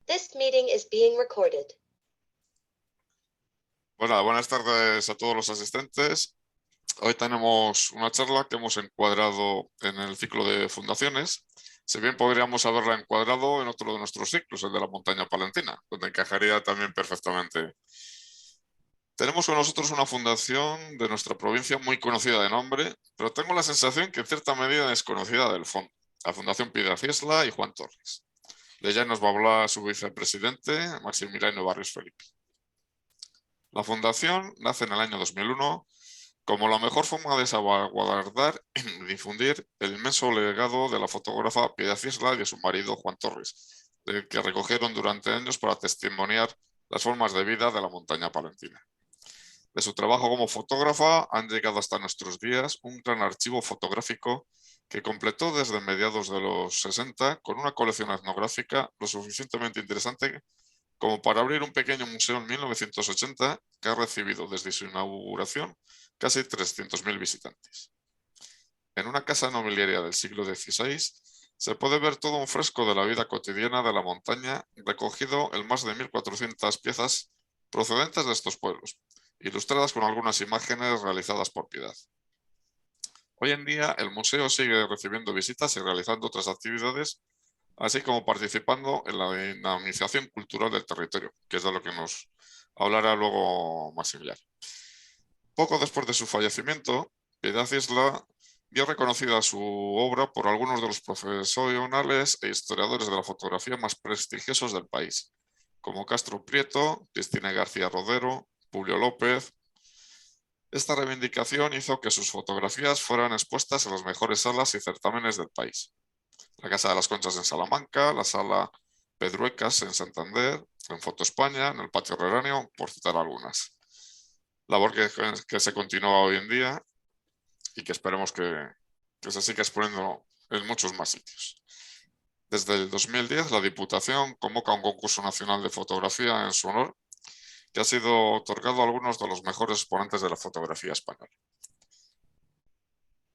This meeting is being recorded. Bueno, buenas tardes a todos los asistentes. Hoy tenemos una charla que hemos encuadrado en el ciclo de fundaciones. Si bien podríamos haberla encuadrado en otro de nuestros ciclos, el de la montaña palentina, donde encajaría también perfectamente. Tenemos con nosotros una fundación de nuestra provincia muy conocida de nombre, pero tengo la sensación que en cierta medida desconocida del fondo. La Fundación Piedad Fiesla y Juan Torres. De ella nos va a hablar su vicepresidente, Maximiliano Barrios Felipe. La fundación nace en el año 2001 como la mejor forma de salvaguardar y difundir el inmenso legado de la fotógrafa Piedad Fiesla y de su marido Juan Torres, del que recogieron durante años para testimoniar las formas de vida de la montaña palentina. De su trabajo como fotógrafa han llegado hasta nuestros días un gran archivo fotográfico que completó desde mediados de los 60 con una colección etnográfica lo suficientemente interesante como para abrir un pequeño museo en 1980 que ha recibido desde su inauguración casi 300.000 visitantes. En una casa nobiliaria del siglo XVI se puede ver todo un fresco de la vida cotidiana de la montaña recogido en más de 1.400 piezas procedentes de estos pueblos, ilustradas con algunas imágenes realizadas por Piedad. Hoy en día el museo sigue recibiendo visitas y realizando otras actividades, así como participando en la dinamización cultural del territorio, que es de lo que nos hablará luego Maximiliano. Poco después de su fallecimiento, Piedad Fiesla vio reconocida su obra por algunos de los profesionales e historiadores de la fotografía más prestigiosos del país, como Castro Prieto, Cristina García Rodero, Publio López. Esta reivindicación hizo que sus fotografías fueran expuestas en las mejores salas y certámenes del país. La Casa de las Conchas en Salamanca, la Sala Pedruecas en Santander, en Foto España, en el Patio Herráneo, por citar algunas. Labor que se continúa hoy en día y que esperemos que se siga exponiendo en muchos más sitios. Desde el 2010, la Diputación convoca un concurso nacional de fotografía en su honor, que ha sido otorgado a algunos de los mejores exponentes de la fotografía española.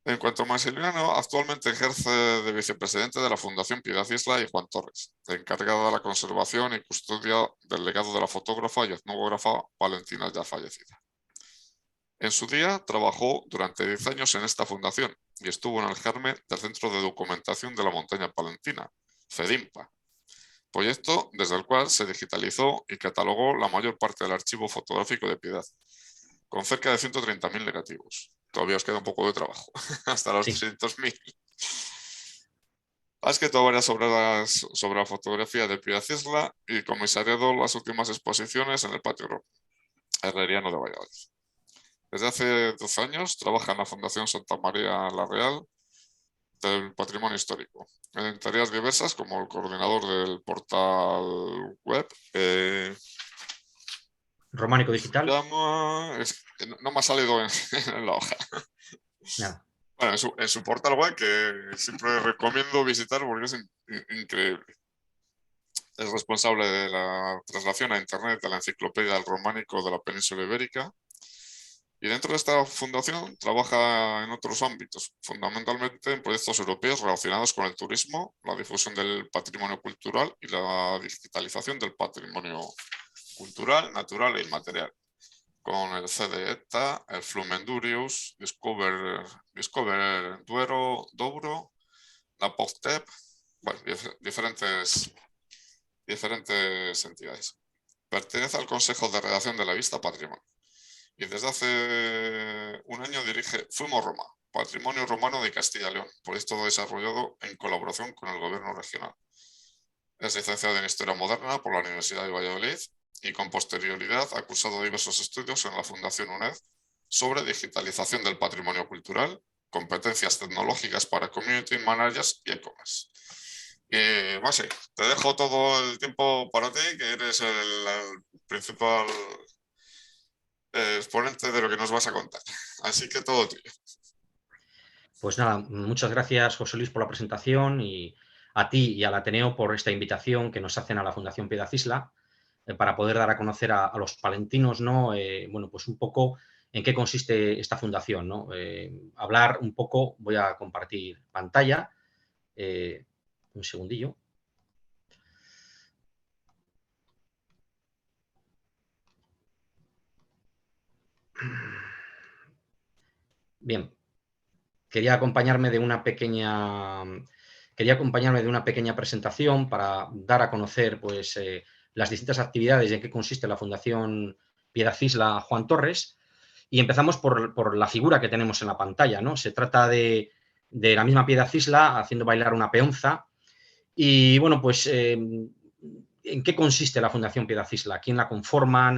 En cuanto a Maximiliano, actualmente ejerce de vicepresidente de la Fundación Piedad Fiesla y Juan Torres, encargada de la conservación y custodia del legado de la fotógrafa y etnógrafa palentina ya fallecida. En su día trabajó durante 10 años en esta fundación y estuvo en el germen del Centro de Documentación de la Montaña Palentina, CEDIMPA, proyecto desde el cual se digitalizó y catalogó la mayor parte del archivo fotográfico de Piedad, con cerca de 130.000 negativos. Todavía os queda un poco de trabajo, hasta los 300.000. Ha escrito varias obras sobre la fotografía de Piedad Fiesla y comisariado las últimas exposiciones en el Patio Herreriano de Valladolid. Desde hace 12 años trabaja en la Fundación Santa María la Real del Patrimonio Histórico, en tareas diversas como el coordinador del portal web. Románico Digital. No me ha salido en la hoja. No. Bueno, en su portal web, que siempre recomiendo visitar porque es increíble. Es responsable de la traslación a Internet de la Enciclopedia del Románico de la Península Ibérica. Y dentro de esta fundación trabaja en otros ámbitos, fundamentalmente en proyectos europeos relacionados con el turismo, la difusión del patrimonio cultural y la digitalización del patrimonio cultural, natural e inmaterial, con el CDETA, el Flumendurius, Discover Duero, Douro, la POCTEP, bueno, diferentes entidades. Pertenece al Consejo de Redacción de la Vista Patrimonio. Y desde hace un año dirige Fuimos Roma, Patrimonio Romano de Castilla y León, proyecto desarrollado en colaboración con el Gobierno regional. Es licenciado en Historia Moderna por la Universidad de Valladolid y con posterioridad ha cursado diversos estudios en la Fundación UNED sobre digitalización del patrimonio cultural, competencias tecnológicas para community managers y e-commerce. Y Masi, te dejo todo el tiempo para ti, que eres el principal exponente de lo que nos vas a contar. Así que todo tuyo. Pues nada, muchas gracias, José Luis, por la presentación y a ti y al Ateneo por esta invitación que nos hacen a la Fundación Piedad Fiesla para poder dar a conocer a los palentinos, ¿no? Bueno, pues un poco en qué consiste esta fundación, ¿no? Hablar un poco, voy a compartir pantalla, un segundillo. Bien, quería acompañarme de una pequeña presentación para dar a conocer pues, las distintas actividades y en qué consiste la Fundación Piedad Cisla Juan Torres. Y empezamos por la figura que tenemos en la pantalla, ¿no? Se trata de la misma Piedad Cisla haciendo bailar una peonza. Y bueno, pues, ¿en qué consiste la Fundación Piedad Cisla? ¿Quién la conforman?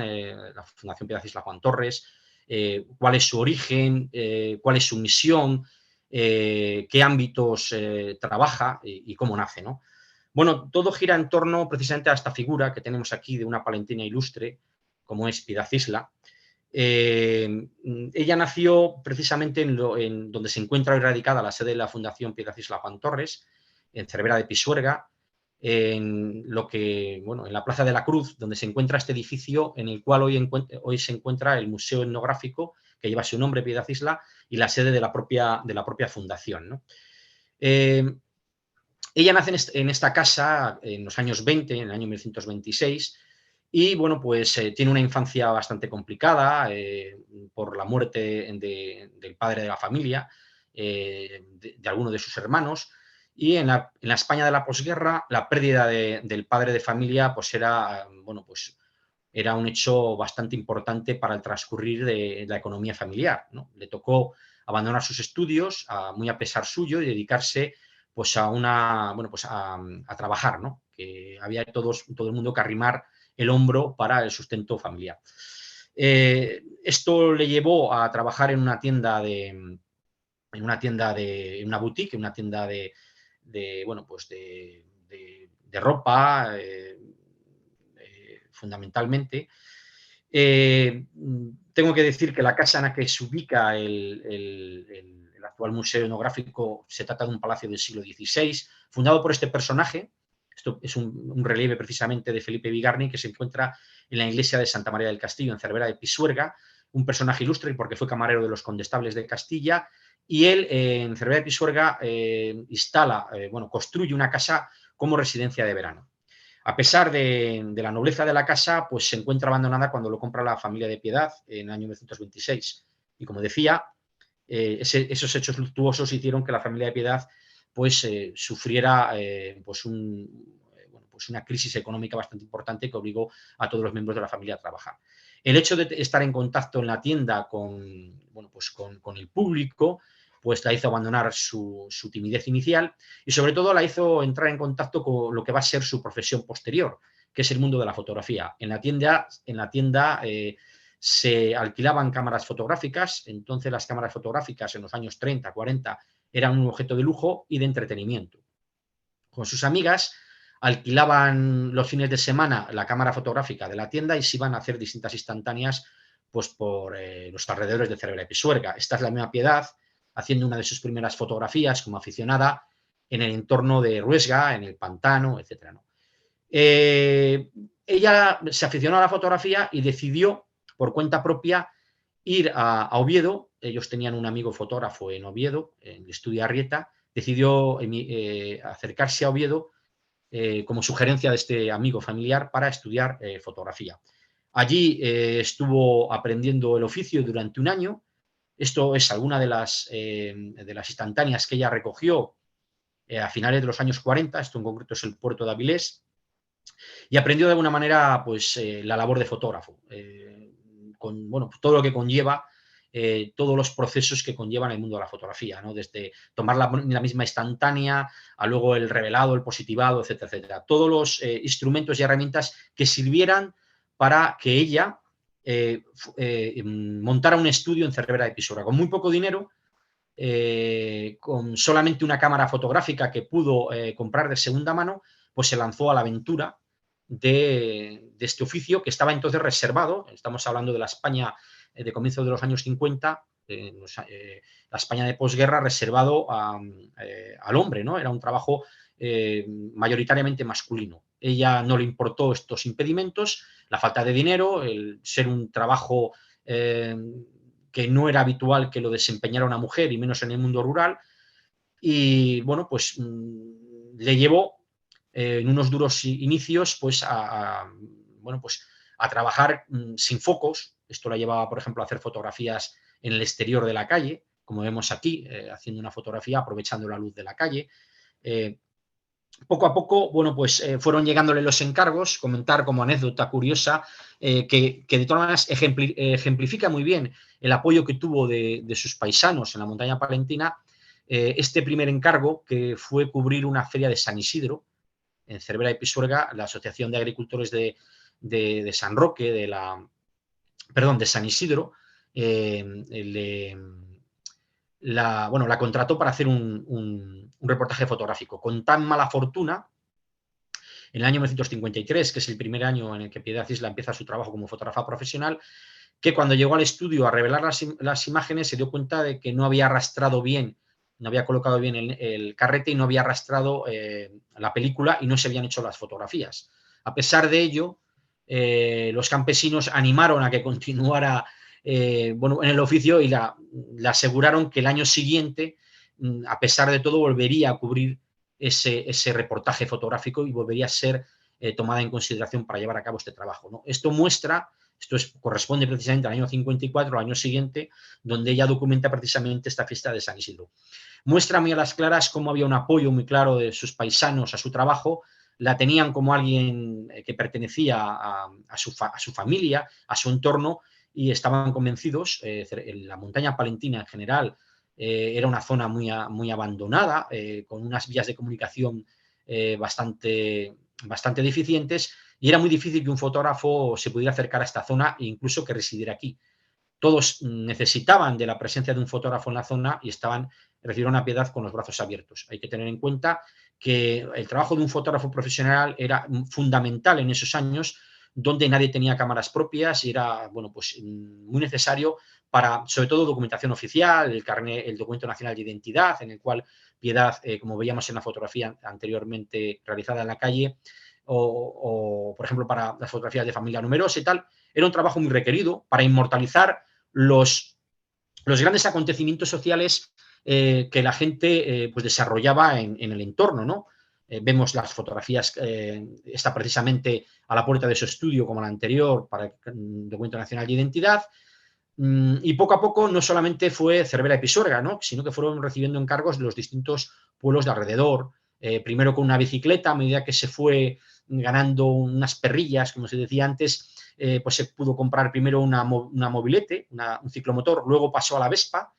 La Fundación Piedad Cisla Juan Torres. ¿Cuál es su origen? ¿Cuál es su misión? ¿Qué ámbitos trabaja y cómo nace, ¿no? Bueno, todo gira en torno precisamente a esta figura que tenemos aquí de una palentina ilustre, como es Piedad Cisla. Ella nació precisamente en donde se encuentra hoy radicada la sede de la Fundación Piedad Cisla Juan Torres, en Cervera de Pisuerga, en la Plaza de la Cruz, donde se encuentra este edificio en el cual hoy se encuentra el Museo Etnográfico, que lleva su nombre, Piedad Cisla, y la sede de la propia fundación, ¿no? Ella nace en esta casa en los años 20, en el año 1926, y bueno, pues tiene una infancia bastante complicada por la muerte del padre de la familia, de alguno de sus hermanos, y en la España de la posguerra la pérdida del padre de familia pues era, bueno, pues era un hecho bastante importante para el transcurrir de la economía familiar, ¿no? Le tocó abandonar sus estudios, muy a pesar suyo, y dedicarse pues a trabajar, ¿no? Que había todo el mundo que arrimar el hombro para el sustento familiar. Esto le llevó a trabajar en una boutique, en una tienda de ropa, fundamentalmente. Tengo que decir que la casa en la que se ubica el actual Museo Etnográfico se trata de un palacio del siglo XVI, fundado por este personaje. Esto es un relieve precisamente de Felipe Bigarny, que se encuentra en la iglesia de Santa María del Castillo, en Cervera de Pisuerga, un personaje ilustre porque fue camarero de los condestables de Castilla, y él en Cervera de Pisuerga construye una casa como residencia de verano. A pesar de la nobleza de la casa, pues se encuentra abandonada cuando lo compra la familia de Piedad en el año 1926. Y como decía, esos hechos luctuosos hicieron que la familia de Piedad pues sufriera una crisis económica bastante importante que obligó a todos los miembros de la familia a trabajar. El hecho de estar en contacto en la tienda con el público pues la hizo abandonar su timidez inicial y sobre todo la hizo entrar en contacto con lo que va a ser su profesión posterior, que es el mundo de la fotografía. En la tienda se alquilaban cámaras fotográficas, entonces las cámaras fotográficas en los años 30, 40 eran un objeto de lujo y de entretenimiento. Con sus amigas alquilaban los fines de semana la cámara fotográfica de la tienda y se iban a hacer distintas instantáneas pues, por los alrededores de Cervera de Pisuerga. Esta es la misma Piedad, haciendo una de sus primeras fotografías como aficionada en el entorno de Ruesga, en el pantano, etc., ¿no? Ella se aficionó a la fotografía y decidió, por cuenta propia, ir a Oviedo. Ellos tenían un amigo fotógrafo en Oviedo, en el estudio Arrieta. Decidió acercarse a Oviedo como sugerencia de este amigo familiar para estudiar fotografía. Allí estuvo aprendiendo el oficio durante un año. Esto es alguna de las instantáneas que ella recogió a finales de los años 40, esto en concreto es el puerto de Avilés, y aprendió de alguna manera pues, la labor de fotógrafo, con todo lo que conlleva, todos los procesos que conllevan el mundo de la fotografía, ¿no? Desde tomar la misma instantánea a luego el revelado, el positivado, etcétera, etcétera. Todos los instrumentos y herramientas que sirvieran para que ella montara un estudio en Cervera de Pisuerga. Con muy poco dinero, con solamente una cámara fotográfica que pudo comprar de segunda mano, pues se lanzó a la aventura de este oficio que estaba entonces reservado. Estamos hablando de la España de comienzos de los años 50, la España de posguerra, reservado al hombre, ¿no? Era un trabajo mayoritariamente masculino. Ella no le importó estos impedimentos, la falta de dinero, el ser un trabajo que no era habitual que lo desempeñara una mujer y menos en el mundo rural, y bueno, pues le llevó en unos duros inicios pues a trabajar sin focos. Esto la llevaba, por ejemplo, a hacer fotografías en el exterior de la calle, como vemos aquí, haciendo una fotografía aprovechando la luz de la calle. Poco a poco, bueno, pues fueron llegándole los encargos, comentar como anécdota curiosa, que de todas maneras ejemplifica muy bien el apoyo que tuvo de sus paisanos en la montaña palentina, este primer encargo, que fue cubrir una feria de San Isidro, en Cervera y Pisuerga, la Asociación de Agricultores de San Roque, de San Isidro, la contrató para hacer un reportaje fotográfico. Con tan mala fortuna, en el año 1953, que es el primer año en el que Piedad Isla empieza su trabajo como fotógrafa profesional, que cuando llegó al estudio a revelar las imágenes se dio cuenta de que no había arrastrado bien, no había colocado bien el carrete y no había arrastrado la película y no se habían hecho las fotografías. A pesar de ello, los campesinos animaron a que continuara en el oficio y le aseguraron que el año siguiente, a pesar de todo, volvería a cubrir ese reportaje fotográfico y volvería a ser tomada en consideración para llevar a cabo este trabajo, ¿no? Esto corresponde precisamente al año 54, al año siguiente, donde ella documenta precisamente esta fiesta de San Isidro. Muestra muy a las claras cómo había un apoyo muy claro de sus paisanos a su trabajo, la tenían como alguien que pertenecía a su familia, a su entorno, y estaban convencidos. La montaña palentina en general era una zona muy abandonada, con unas vías de comunicación bastante deficientes, y era muy difícil que un fotógrafo se pudiera acercar a esta zona e incluso que residiera aquí. Todos necesitaban de la presencia de un fotógrafo en la zona y recibieron a Piedad con los brazos abiertos. Hay que tener en cuenta que el trabajo de un fotógrafo profesional era fundamental en esos años, donde nadie tenía cámaras propias y era muy necesario para, sobre todo, documentación oficial, el documento nacional de identidad, en el cual Piedad, como veíamos en la fotografía anteriormente realizada en la calle, o por ejemplo, para las fotografías de familia numerosa y tal, era un trabajo muy requerido para inmortalizar los grandes acontecimientos sociales que la gente desarrollaba en el entorno, ¿no? Vemos las fotografías, está precisamente a la puerta de su estudio, como la anterior, para el Documento Nacional de Identidad, y poco a poco no solamente fue Cervera y Pisuerga, ¿no?, sino que fueron recibiendo encargos de los distintos pueblos de alrededor, primero con una bicicleta, a medida que se fue ganando unas perrillas, como se decía antes, pues se pudo comprar primero una mobilete, un ciclomotor, luego pasó a la Vespa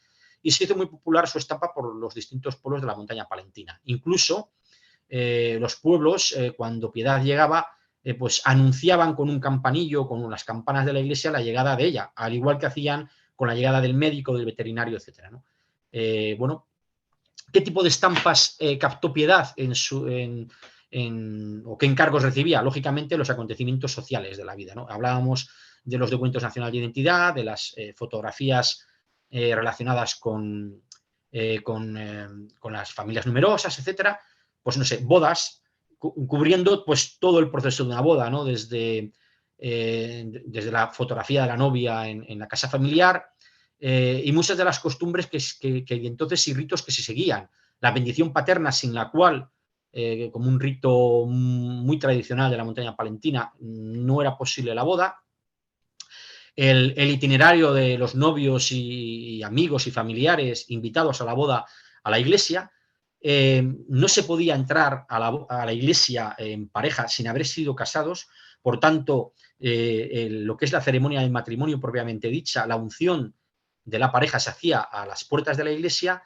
y se hizo muy popular su estampa por los distintos pueblos de la montaña palentina. Incluso los pueblos, cuando Piedad llegaba, pues anunciaban con un campanillo, con unas campanas de la iglesia, la llegada de ella, al igual que hacían con la llegada del médico, del veterinario, etcétera, ¿no? ¿Qué tipo de estampas captó Piedad o qué encargos recibía? Lógicamente, los acontecimientos sociales de la vida, ¿no? Hablábamos de los documentos nacionales de identidad, de las fotografías relacionadas con las familias numerosas, etcétera. Pues no sé, bodas, cubriendo pues todo el proceso de una boda, ¿no? Desde la fotografía de la novia en la casa familiar, y muchas de las costumbres que entonces y ritos que se seguían. La bendición paterna, sin la cual, como un rito muy tradicional de la montaña palentina, no era posible la boda. El itinerario de los novios y amigos y familiares invitados a la boda a la iglesia. No se podía entrar a la iglesia en pareja sin haber sido casados, por tanto, lo que es la ceremonia del matrimonio propiamente dicha, la unción de la pareja se hacía a las puertas de la iglesia,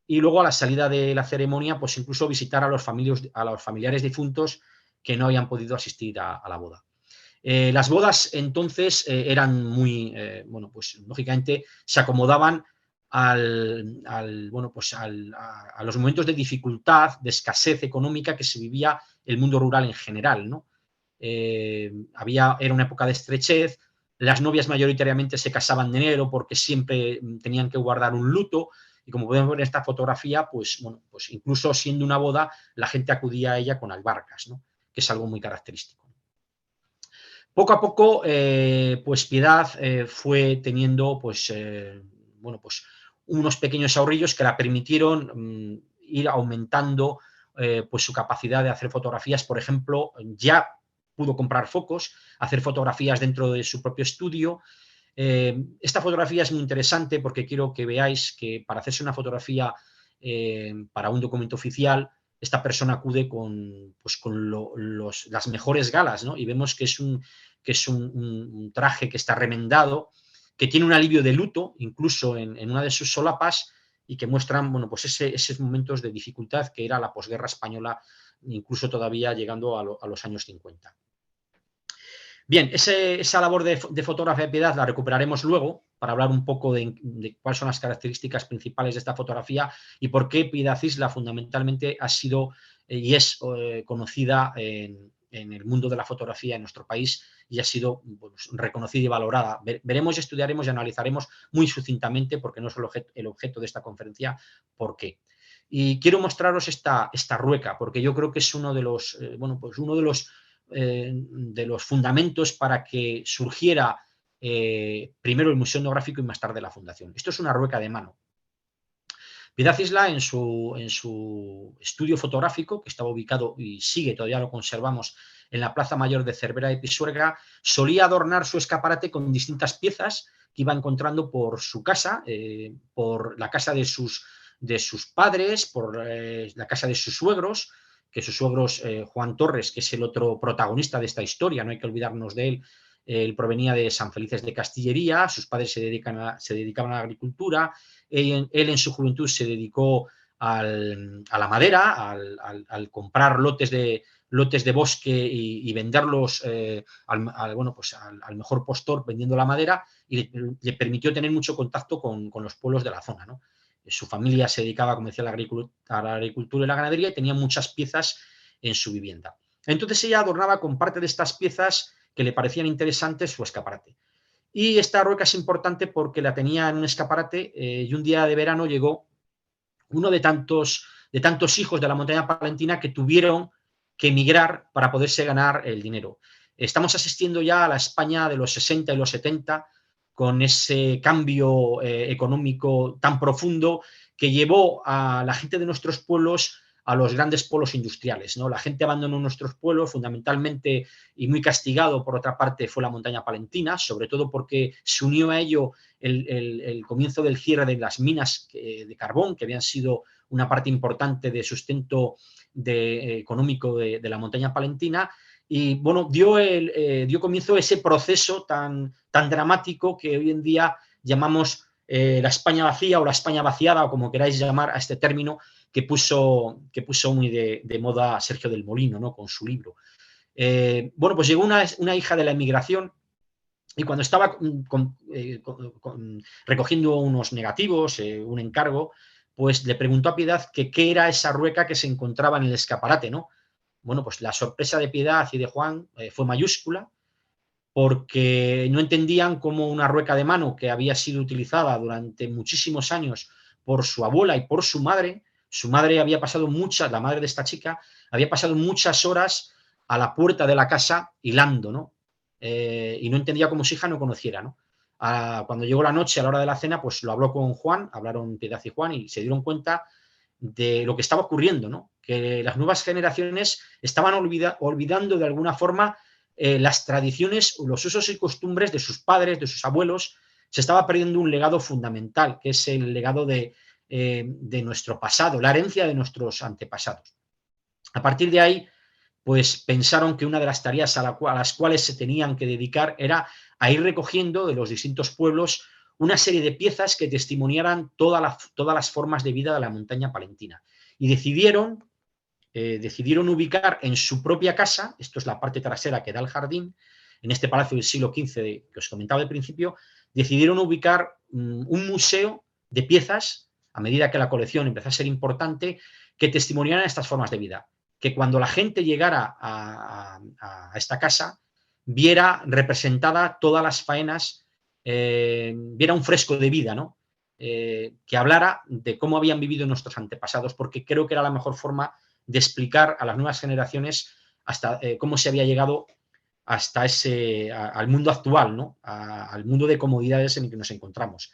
y luego a la salida de la ceremonia, pues incluso visitar a los familiares difuntos que no habían podido asistir a la boda. Las bodas entonces eran muy, pues lógicamente se acomodaban a los momentos de dificultad, de escasez económica que se vivía el mundo rural en general, ¿no? Era una época de estrechez, las novias mayoritariamente se casaban de enero porque siempre tenían que guardar un luto, y como podemos ver en esta fotografía, pues incluso siendo una boda, la gente acudía a ella con albarcas, ¿no?, que es algo muy característico. Poco a poco, pues Piedad fue teniendo unos pequeños ahorrillos que la permitieron ir aumentando pues su capacidad de hacer fotografías. Por ejemplo, ya pudo comprar focos, hacer fotografías dentro de su propio estudio, Esta fotografía es muy interesante porque quiero que veáis que para hacerse una fotografía para un documento oficial, esta persona acude con, pues, con las mejores galas, ¿no? Y vemos que es un traje que está remendado, que tiene un alivio de luto, incluso en una de sus solapas, y que muestran, bueno, pues esos momentos de dificultad que era la posguerra española, incluso todavía llegando a los años 50. Bien, esa labor de fotógrafa de Piedad la recuperaremos luego para hablar un poco de cuáles son las características principales de esta fotografía y por qué Piedad Isla fundamentalmente ha sido y es conocida en el mundo de la fotografía en nuestro país y ha sido, pues, reconocida y valorada. Veremos, estudiaremos y analizaremos muy sucintamente, porque no es el objeto de esta conferencia, por qué. Y quiero mostraros esta rueca, porque yo creo que es uno de los, de los fundamentos para que surgiera primero el Museo Etnográfico y más tarde la Fundación. Esto es una rueca de mano. Piedad Isla, en su estudio fotográfico, que estaba ubicado y sigue, todavía lo conservamos, en la Plaza Mayor de Cervera de Pisuerga, solía adornar su escaparate con distintas piezas que iba encontrando por su casa, por la casa de sus padres, por la casa de sus suegros, que sus suegros, Juan Torres, que es el otro protagonista de esta historia, no hay que olvidarnos de él. Él provenía de San Felices de Castillería, sus padres se dedicaban a la agricultura, él en su juventud se dedicó a la madera, al comprar lotes de bosque y venderlos al mejor postor vendiendo la madera, y le permitió tener mucho contacto con los pueblos de la zona, ¿no? Su familia se dedicaba, como decía, a la agricultura y la ganadería y tenía muchas piezas en su vivienda. Entonces ella adornaba con parte de estas piezas que le parecían interesantes su escaparate. Y esta rueca es importante porque la tenía en un escaparate y un día de verano llegó uno de tantos hijos de la montaña palentina que tuvieron que emigrar para poderse ganar el dinero. Estamos asistiendo ya a la España de los 60 y los 70, con ese cambio económico tan profundo que llevó a la gente de nuestros pueblos a los grandes polos industriales, ¿no? La gente abandonó nuestros pueblos fundamentalmente, y muy castigado por otra parte fue la montaña palentina, sobre todo porque se unió a ello el comienzo del cierre de las minas de carbón, que habían sido una parte importante de sustento económico de la montaña palentina. Y bueno, dio comienzo a ese proceso tan dramático que hoy en día llamamos la España vacía o la España vaciada, o como queráis llamar a este término que puso muy de moda Sergio del Molino, ¿no? Con su libro. Bueno, pues llegó una hija de la emigración, y cuando estaba recogiendo unos negativos, un encargo, pues le preguntó a Piedad que qué era esa rueca que se encontraba en el escaparate, ¿no? Bueno, pues la sorpresa de Piedad y de Juan fue mayúscula, porque no entendían cómo una rueca de mano que había sido utilizada durante muchísimos años por su abuela y por su madre había pasado la madre de esta chica, había pasado muchas horas a la puerta de la casa hilando, ¿no? Y no entendía cómo su hija no conociera, ¿no? Cuando llegó la noche, a la hora de la cena, pues lo habló con Juan, hablaron Piedad y Juan, y se dieron cuenta de lo que estaba ocurriendo, ¿no? Que las nuevas generaciones estaban olvidando de alguna forma las tradiciones, los usos y costumbres de sus padres, de sus abuelos. Se estaba perdiendo un legado fundamental, que es el legado de nuestro pasado, la herencia de nuestros antepasados. A partir de ahí, pues pensaron que una de las tareas a las cuales se tenían que dedicar era a ir recogiendo de los distintos pueblos una serie de piezas que testimoniaran todas las formas de vida de la montaña palentina. Y decidieron ubicar en su propia casa, esto es la parte trasera que da al jardín, en este palacio del siglo XV que os comentaba al principio, decidieron ubicar un museo de piezas, a medida que la colección empezó a ser importante, que testimoniaran estas formas de vida. Que cuando la gente llegara a esta casa, viera representada todas las faenas, viera un fresco de vida, ¿no? Que hablara de cómo habían vivido nuestros antepasados, porque creo que era la mejor forma de explicar a las nuevas generaciones hasta cómo se había llegado hasta al mundo actual, ¿no? Al mundo de comodidades en el que nos encontramos.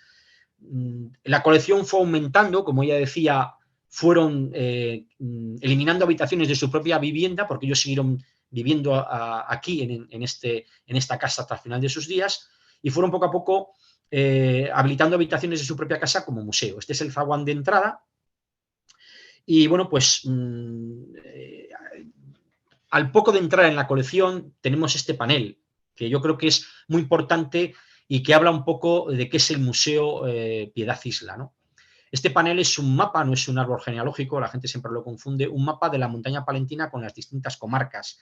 La colección fue aumentando, como ella decía, fueron eliminando habitaciones de su propia vivienda, porque ellos siguieron viviendo aquí en esta casa hasta el final de sus días, y fueron poco a poco habilitando habitaciones de su propia casa como museo. Este es el zaguán de entrada y bueno, pues al poco de entrar en la colección tenemos este panel, que yo creo que es muy importante y que habla un poco de qué es el Museo Piedad Isla, ¿no? Este panel es un mapa, no es un árbol genealógico, la gente siempre lo confunde, un mapa de la montaña palentina con las distintas comarcas.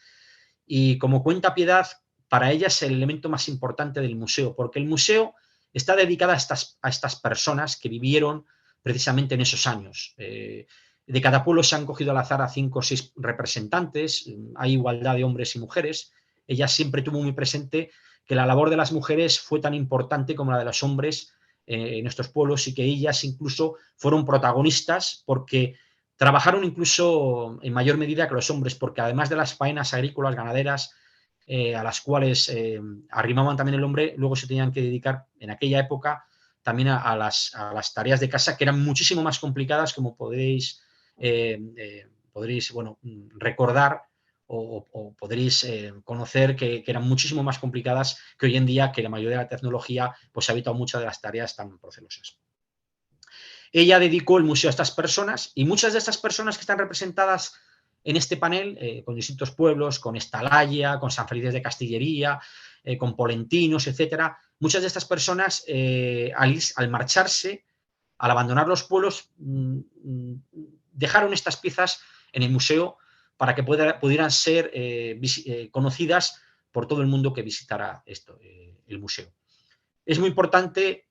Y como cuenta Piedad, para ella es el elemento más importante del museo, porque el museo está dedicado a estas personas que vivieron precisamente en esos años. De cada pueblo se han cogido al azar a 5 o 6 representantes, hay igualdad de hombres y mujeres. Ella siempre tuvo muy presente que la labor de las mujeres fue tan importante como la de los hombres en estos pueblos y que ellas incluso fueron protagonistas porque trabajaron incluso en mayor medida que los hombres, porque además de las faenas agrícolas, ganaderas, a las cuales arrimaban también el hombre, luego se tenían que dedicar en aquella época también a las tareas de casa, que eran muchísimo más complicadas, como podréis bueno, recordar o podréis conocer que eran muchísimo más complicadas que hoy en día, que la mayoría de la tecnología pues, ha evitado muchas de las tareas tan procelosas. Ella dedicó el museo a estas personas y muchas de estas personas que están representadas en este panel, con distintos pueblos, con Estalaya, con San Felices de Castillería, con polentinos, etcétera, muchas de estas personas, al marcharse, al abandonar los pueblos, dejaron estas piezas en el museo para que pudieran ser conocidas por todo el mundo que visitara el museo. Es muy importante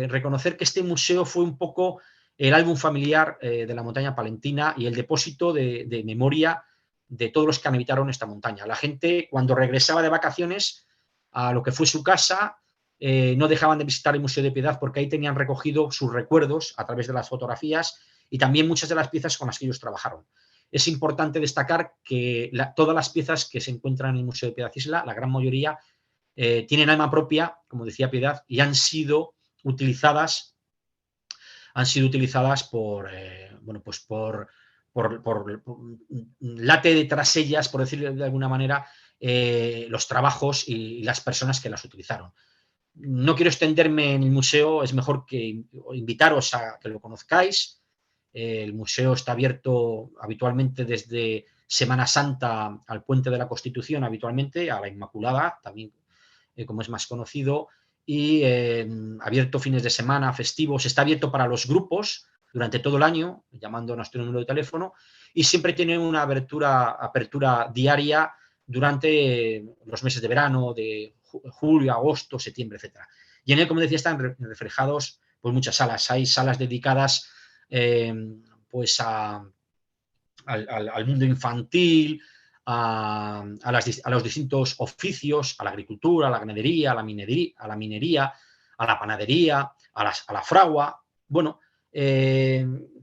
reconocer que este museo fue un poco el álbum familiar de la montaña palentina y el depósito de memoria de todos los que habitaron esta montaña. La gente, cuando regresaba de vacaciones a lo que fue su casa, no dejaban de visitar el Museo de Piedad porque ahí tenían recogido sus recuerdos a través de las fotografías y también muchas de las piezas con las que ellos trabajaron. Es importante destacar que todas las piezas que se encuentran en el Museo de Piedad Isla, la gran mayoría, tienen alma propia, como decía Piedad, y han sido utilizadas por, bueno, pues por late de tras ellas, por decirlo de alguna manera, los trabajos y las personas que las utilizaron. No quiero extenderme en el museo, es mejor que invitaros a que lo conozcáis. El museo está abierto habitualmente desde Semana Santa al Puente de la Constitución, habitualmente, a la Inmaculada, también como es más conocido, y abierto fines de semana, festivos, está abierto para los grupos durante todo el año, llamando a nuestro número de teléfono, y siempre tiene una apertura diaria durante los meses de verano, de julio, agosto, septiembre, etc. Y en él, como decía, están reflejados pues, muchas salas. Hay salas dedicadas pues al mundo infantil, a los distintos oficios, a la agricultura, a la ganadería, a la minería, a la panadería, a la fragua. Bueno,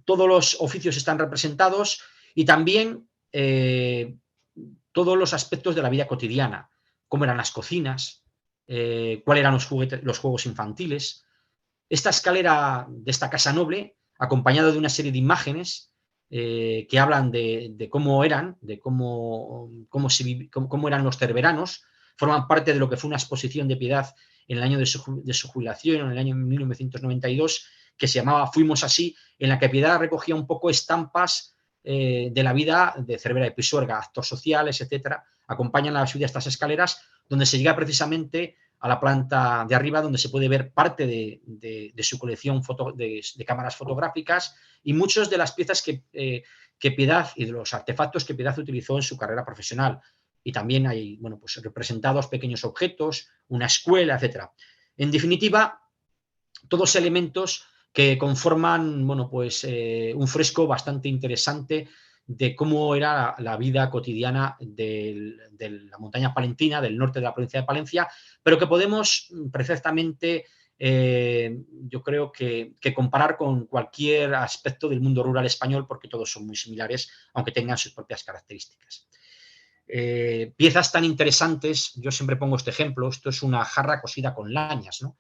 todos los oficios están representados y también todos los aspectos de la vida cotidiana, cómo eran las cocinas, cuáles eran los juegos infantiles. Esta escalera de esta casa noble, acompañada de una serie de imágenes que hablan de cómo eran, de cómo eran los cerberanos, forman parte de lo que fue una exposición de Piedad en el año de su jubilación, en el año 1992, que se llamaba Fuimos así, en la que Piedad recogía un poco estampas de la vida de Cervera de Pisuerga, actos sociales, etcétera, acompañan a la subida a estas escaleras, donde se llega precisamente a la planta de arriba, donde se puede ver parte de su colección de cámaras fotográficas y muchas de las piezas que Piedad y de los artefactos que Piedad utilizó en su carrera profesional. Y también hay, bueno, pues representados pequeños objetos, una escuela, etcétera. En definitiva, todos elementos que conforman, bueno, pues un fresco bastante interesante de cómo era la vida cotidiana de la montaña palentina, del norte de la provincia de Palencia, pero que podemos perfectamente, yo creo que comparar con cualquier aspecto del mundo rural español, porque todos son muy similares, aunque tengan sus propias características. Piezas tan interesantes, yo siempre pongo este ejemplo, esto es una jarra cosida con lañas, ¿no?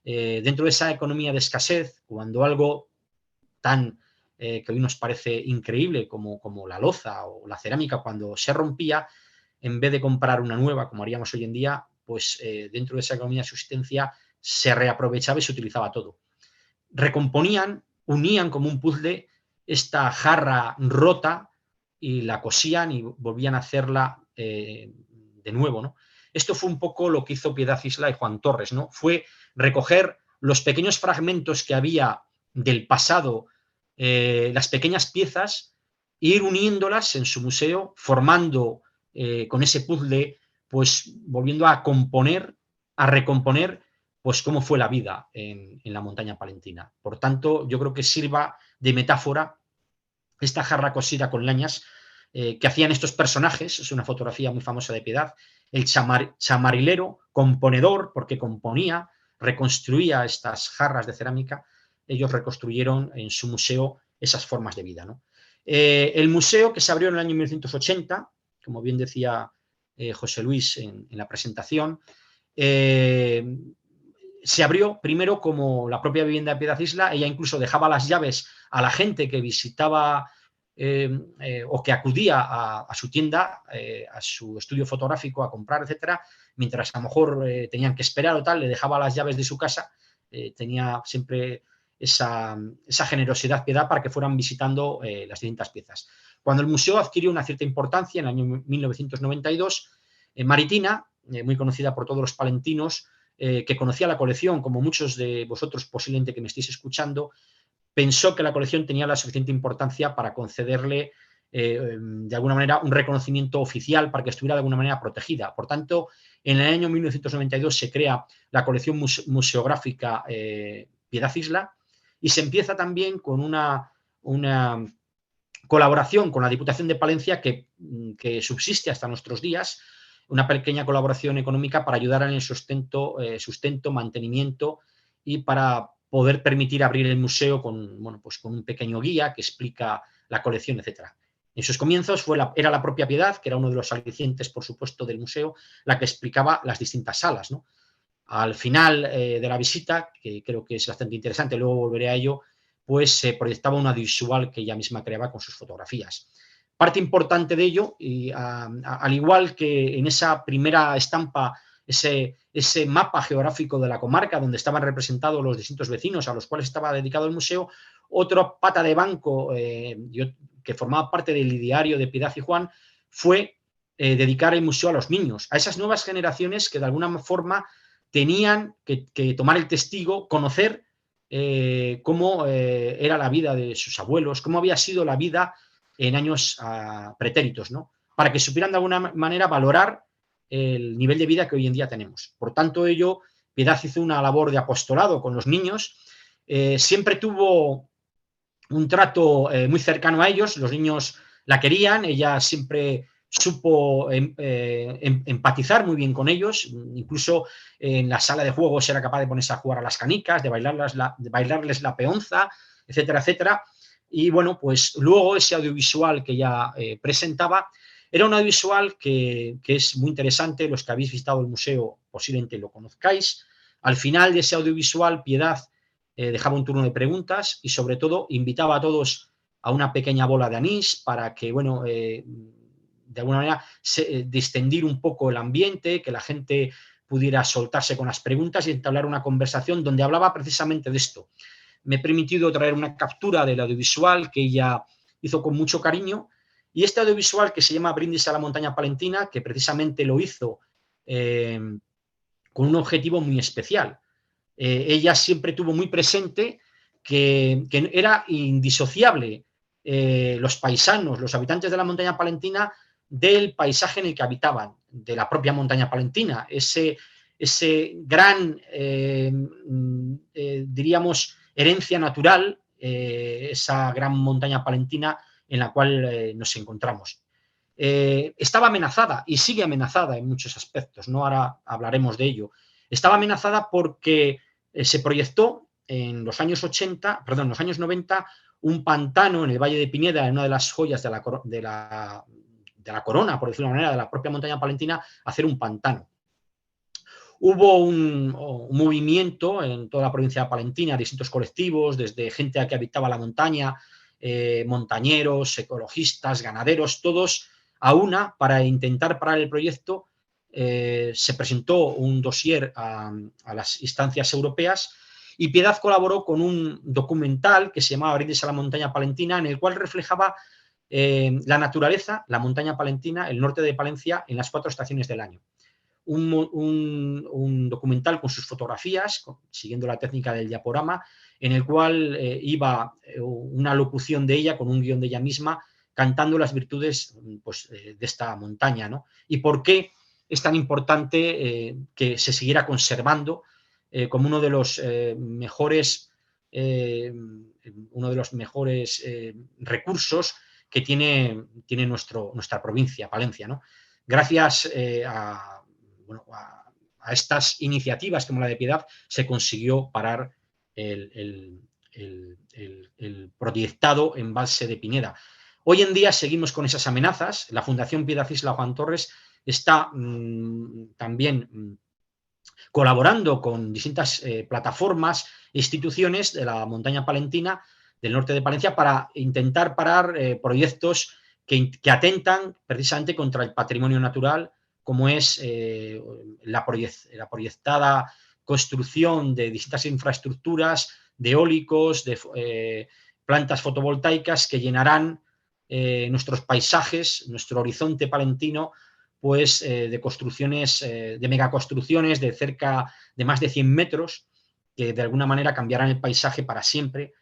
Dentro de esa economía de escasez, cuando algo tan que hoy nos parece increíble como la loza o la cerámica, cuando se rompía, en vez de comprar una nueva, como haríamos hoy en día, pues dentro de esa economía de subsistencia se reaprovechaba y se utilizaba todo. Recomponían, unían como un puzzle esta jarra rota y la cosían y volvían a hacerla de nuevo, ¿no? Esto fue un poco lo que hizo Piedad Isla y Juan Torres, ¿no? Fue recoger los pequeños fragmentos que había del pasado, las pequeñas piezas, e ir uniéndolas en su museo, formando con ese puzzle, pues volviendo a componer, a recomponer, pues cómo fue la vida en la montaña palentina. Por tanto, yo creo que sirva de metáfora esta jarra cosida con leñas que hacían estos personajes. Es una fotografía muy famosa de Piedad, el chamarilero, componedor, porque componía, reconstruía estas jarras de cerámica. Ellos reconstruyeron en su museo esas formas de vida, ¿no? El museo, que se abrió en el año 1980, como bien decía José Luis en la presentación, se abrió primero como la propia vivienda de Piedad Isla. Ella incluso dejaba las llaves a la gente que visitaba o que acudía a su tienda, a su estudio fotográfico, a comprar, etcétera, mientras a lo mejor tenían que esperar o tal, le dejaba las llaves de su casa. Tenía siempre esa generosidad, Piedad, para que fueran visitando las distintas piezas. Cuando el museo adquirió una cierta importancia, en el año 1992, Maritina, muy conocida por todos los palentinos, que conocía la colección, como muchos de vosotros posiblemente que me estéis escuchando, pensó que la colección tenía la suficiente importancia para concederle de alguna manera un reconocimiento oficial para que estuviera de alguna manera protegida. Por tanto, en el año 1992 se crea la colección museográfica Piedad Isla y se empieza también con una colaboración con la Diputación de Palencia que subsiste hasta nuestros días, una pequeña colaboración económica para ayudar en el sustento, mantenimiento y para poder permitir abrir el museo con, bueno, pues con un pequeño guía que explica la colección, etcétera. En sus comienzos era la propia Piedad, que era uno de los alicientes, por supuesto, del museo, la que explicaba las distintas salas, ¿no? Al final de la visita, que creo que es bastante interesante, luego volveré a ello, pues se proyectaba un audiovisual que ella misma creaba con sus fotografías. Parte importante de ello, y al igual que en esa primera estampa, ese mapa geográfico de la comarca donde estaban representados los distintos vecinos a los cuales estaba dedicado el museo, otra pata de banco que formaba parte del ideario de Piedad y Juan fue dedicar el museo a los niños, a esas nuevas generaciones que de alguna forma tenían que tomar el testigo, conocer cómo era la vida de sus abuelos, cómo había sido la vida en años pretéritos, ¿no? Para que supieran de alguna manera valorar el nivel de vida que hoy en día tenemos. Por tanto, Piedad hizo una labor de apostolado con los niños, siempre tuvo un trato muy cercano a ellos, los niños la querían, ella siempre supo empatizar muy bien con ellos, incluso en la sala de juegos era capaz de ponerse a jugar a las canicas, de bailarles la peonza, etcétera, etcétera. Y bueno, pues luego ese audiovisual que ya presentaba era un audiovisual que es muy interesante. Los que habéis visitado el museo posiblemente lo conozcáis. Al final de ese audiovisual, Piedad dejaba un turno de preguntas y sobre todo invitaba a todos a una pequeña bola de anís para que, bueno, de alguna manera distendir un poco el ambiente, que la gente pudiera soltarse con las preguntas y entablar una conversación donde hablaba precisamente de esto. Me he permitido traer una captura del audiovisual que ella hizo con mucho cariño, y este audiovisual que se llama Brindis a la montaña palentina, que precisamente lo hizo con un objetivo muy especial. Ella siempre tuvo muy presente que era indisociable los paisanos, los habitantes de la montaña palentina, del paisaje en el que habitaban, de la propia montaña palentina, ese gran, diríamos, herencia natural, esa gran montaña palentina en la cual nos encontramos. Estaba amenazada y sigue amenazada en muchos aspectos, ¿no? Ahora hablaremos de ello. Estaba amenazada porque se proyectó en los años 90, un pantano en el Valle de Pineda, en una de las joyas de la corona, por decirlo de una manera, de la propia montaña palentina, hacer un pantano. Hubo un movimiento en toda la provincia de Palentina, distintos colectivos, desde gente que habitaba la montaña, montañeros, ecologistas, ganaderos, todos a una para intentar parar el proyecto, se presentó un dossier a las instancias europeas y Piedad colaboró con un documental que se llamaba Brindis a la montaña palentina, en el cual reflejaba la naturaleza, la montaña palentina, el norte de Palencia, en las 4 estaciones del año. Un documental con sus fotografías, siguiendo la técnica del diaporama, en el cual iba una locución de ella, con un guión de ella misma, cantando las virtudes pues, de esta montaña, ¿no? Y por qué es tan importante que se siguiera conservando como uno de los mejores recursos que tiene nuestra provincia, Palencia, ¿no? Gracias a estas iniciativas como la de Piedad se consiguió parar el proyectado embalse de Pineda. Hoy en día seguimos con esas amenazas. La Fundación Piedad Isla Juan Torres está también colaborando con distintas plataformas e instituciones de la montaña palentina del norte de Palencia para intentar parar proyectos que atentan precisamente contra el patrimonio natural, como es la proyectada construcción de distintas infraestructuras, de eólicos, de plantas fotovoltaicas que llenarán nuestros paisajes, nuestro horizonte palentino, pues de construcciones, de megaconstrucciones de cerca de más de 100 metros, que de alguna manera cambiarán el paisaje para siempre,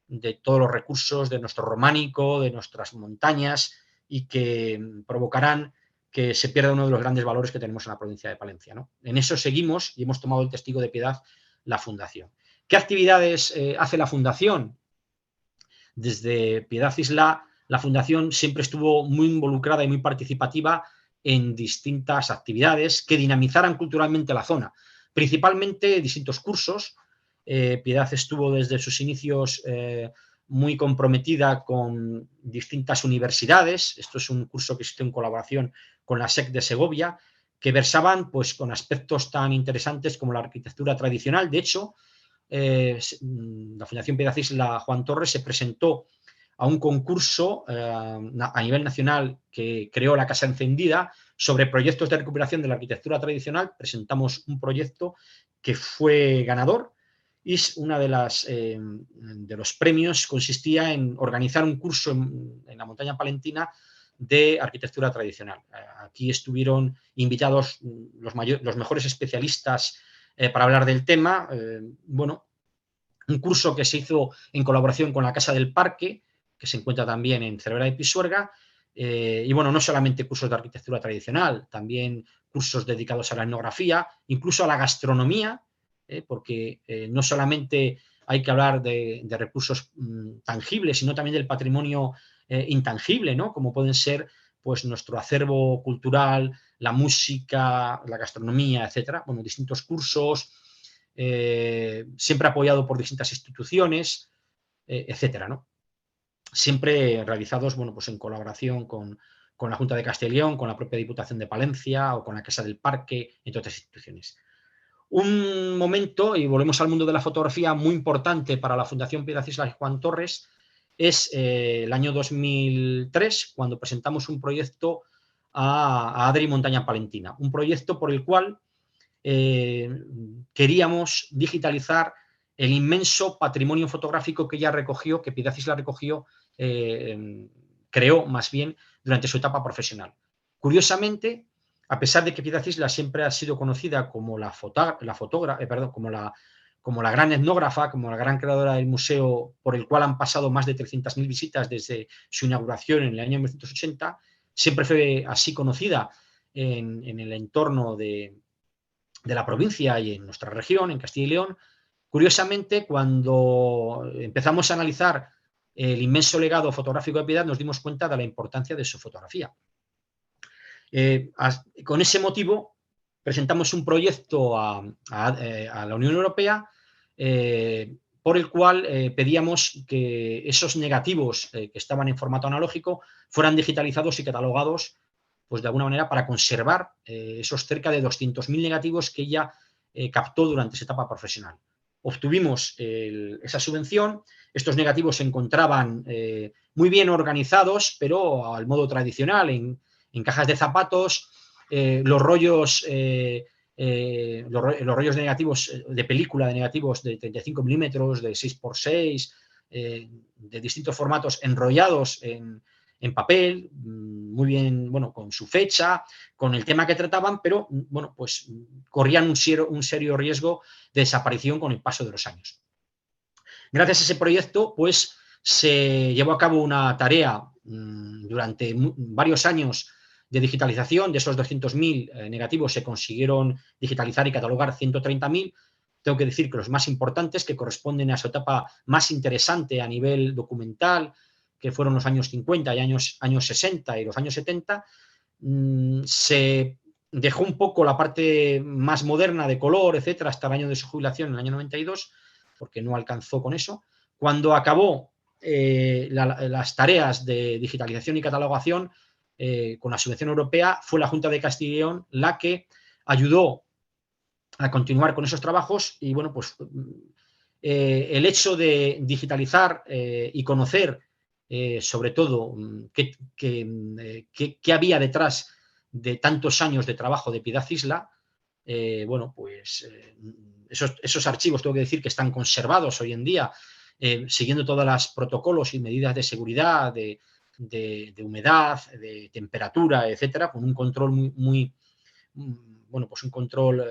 de todos los recursos de nuestro románico, de nuestras montañas, y que provocarán que se pierda uno de los grandes valores que tenemos en la provincia de Palencia, ¿no? En eso seguimos y hemos tomado el testigo de Piedad la Fundación. ¿Qué actividades hace la Fundación? Desde Piedad Isla, la Fundación siempre estuvo muy involucrada y muy participativa en distintas actividades que dinamizaran culturalmente la zona, principalmente distintos cursos. Piedad estuvo desde sus inicios muy comprometida con distintas universidades. Esto es un curso que existe en colaboración con la SEC de Segovia, que versaban pues, con aspectos tan interesantes como la arquitectura tradicional. De hecho, la Fundación Piedad Isla Juan Torres se presentó a un concurso a nivel nacional que creó la Casa Encendida sobre proyectos de recuperación de la arquitectura tradicional. Presentamos un proyecto que fue ganador y una de los premios consistía en organizar un curso en la montaña palentina de arquitectura tradicional. Aquí estuvieron invitados los mejores especialistas para hablar del tema. Bueno, un curso que se hizo en colaboración con la Casa del Parque, que se encuentra también en Cervera de Pisuerga, y bueno, no solamente cursos de arquitectura tradicional, también cursos dedicados a la etnografía, incluso a la gastronomía, porque no solamente hay que hablar de recursos tangibles, sino también del patrimonio intangible, ¿no? Como pueden ser pues, nuestro acervo cultural, la música, la gastronomía, etcétera. Bueno, distintos cursos, siempre apoyado por distintas instituciones, etcétera, ¿no? Siempre realizados, bueno, pues en colaboración con la Junta de Castilla y León, con la propia Diputación de Palencia o con la Casa del Parque, entre otras instituciones. Un momento, y volvemos al mundo de la fotografía, muy importante para la Fundación Piedad Isla Juan Torres es el año 2003, cuando presentamos un proyecto a Adri Montaña Palentina, un proyecto por el cual queríamos digitalizar el inmenso patrimonio fotográfico que ella recogió, que Piedad Isla recogió, creó más bien durante su etapa profesional. Curiosamente, a pesar de que Piedad Isla siempre ha sido conocida como como la gran etnógrafa, como la gran creadora del museo, por el cual han pasado más de 300.000 visitas desde su inauguración en el año 1980, siempre fue así conocida en el entorno de la provincia y en nuestra región, en Castilla y León. Curiosamente, cuando empezamos a analizar el inmenso legado fotográfico de Piedad, nos dimos cuenta de la importancia de su fotografía. Con ese motivo, presentamos un proyecto a la Unión Europea por el cual pedíamos que esos negativos que estaban en formato analógico fueran digitalizados y catalogados, pues de alguna manera, para conservar esos cerca de 200.000 negativos que ella captó durante esa etapa profesional. Obtuvimos esa subvención. Estos negativos se encontraban muy bien organizados, pero al modo tradicional, en cajas de zapatos, los rollos negativos de película, de negativos de 35 milímetros, de 6x6, de distintos formatos enrollados en papel, muy bien, bueno, con su fecha, con el tema que trataban, pero bueno, pues corrían un serio riesgo de desaparición con el paso de los años. Gracias a ese proyecto, pues se llevó a cabo una tarea durante varios años de digitalización. De esos 200.000 negativos se consiguieron digitalizar y catalogar 130.000. Tengo que decir que los más importantes, que corresponden a su etapa más interesante a nivel documental, que fueron los años 50 y años 60 y los años 70, se dejó un poco la parte más moderna de color, etcétera, hasta el año de su jubilación, en el año 92, porque no alcanzó con eso. Cuando acabó las tareas de digitalización y catalogación con la subvención europea, fue la Junta de Castilla y León la que ayudó a continuar con esos trabajos y, bueno, pues el hecho de digitalizar y conocer sobre todo qué había detrás de tantos años de trabajo de Piedad Isla, bueno, pues esos archivos, tengo que decir, que están conservados hoy en día, siguiendo todos los protocolos y medidas de seguridad, de humedad, de temperatura, etcétera, con un control bueno, pues un control,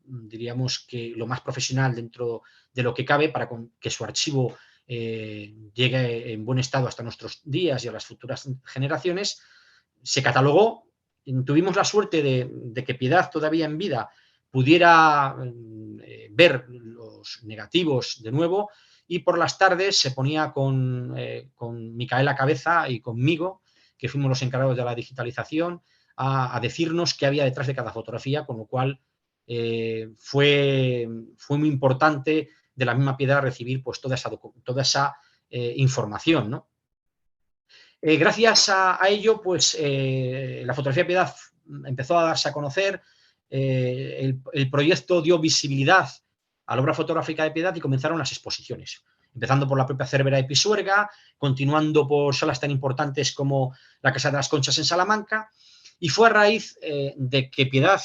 diríamos que lo más profesional dentro de lo que cabe para que su archivo llegue en buen estado hasta nuestros días y a las futuras generaciones. Se catalogó. Tuvimos la suerte de que Piedad, todavía en vida, pudiera ver los negativos de nuevo, y por las tardes se ponía con Micaela Cabeza y conmigo, que fuimos los encargados de la digitalización, a decirnos qué había detrás de cada fotografía, con lo cual fue muy importante de la misma Piedad recibir pues toda esa información, ¿no? Gracias a ello, pues la fotografía de Piedad empezó a darse a conocer, el proyecto dio visibilidad a la obra fotográfica de Piedad y comenzaron las exposiciones, empezando por la propia Cervera de Pisuerga, continuando por salas tan importantes como la Casa de las Conchas en Salamanca, y fue a raíz de que Piedad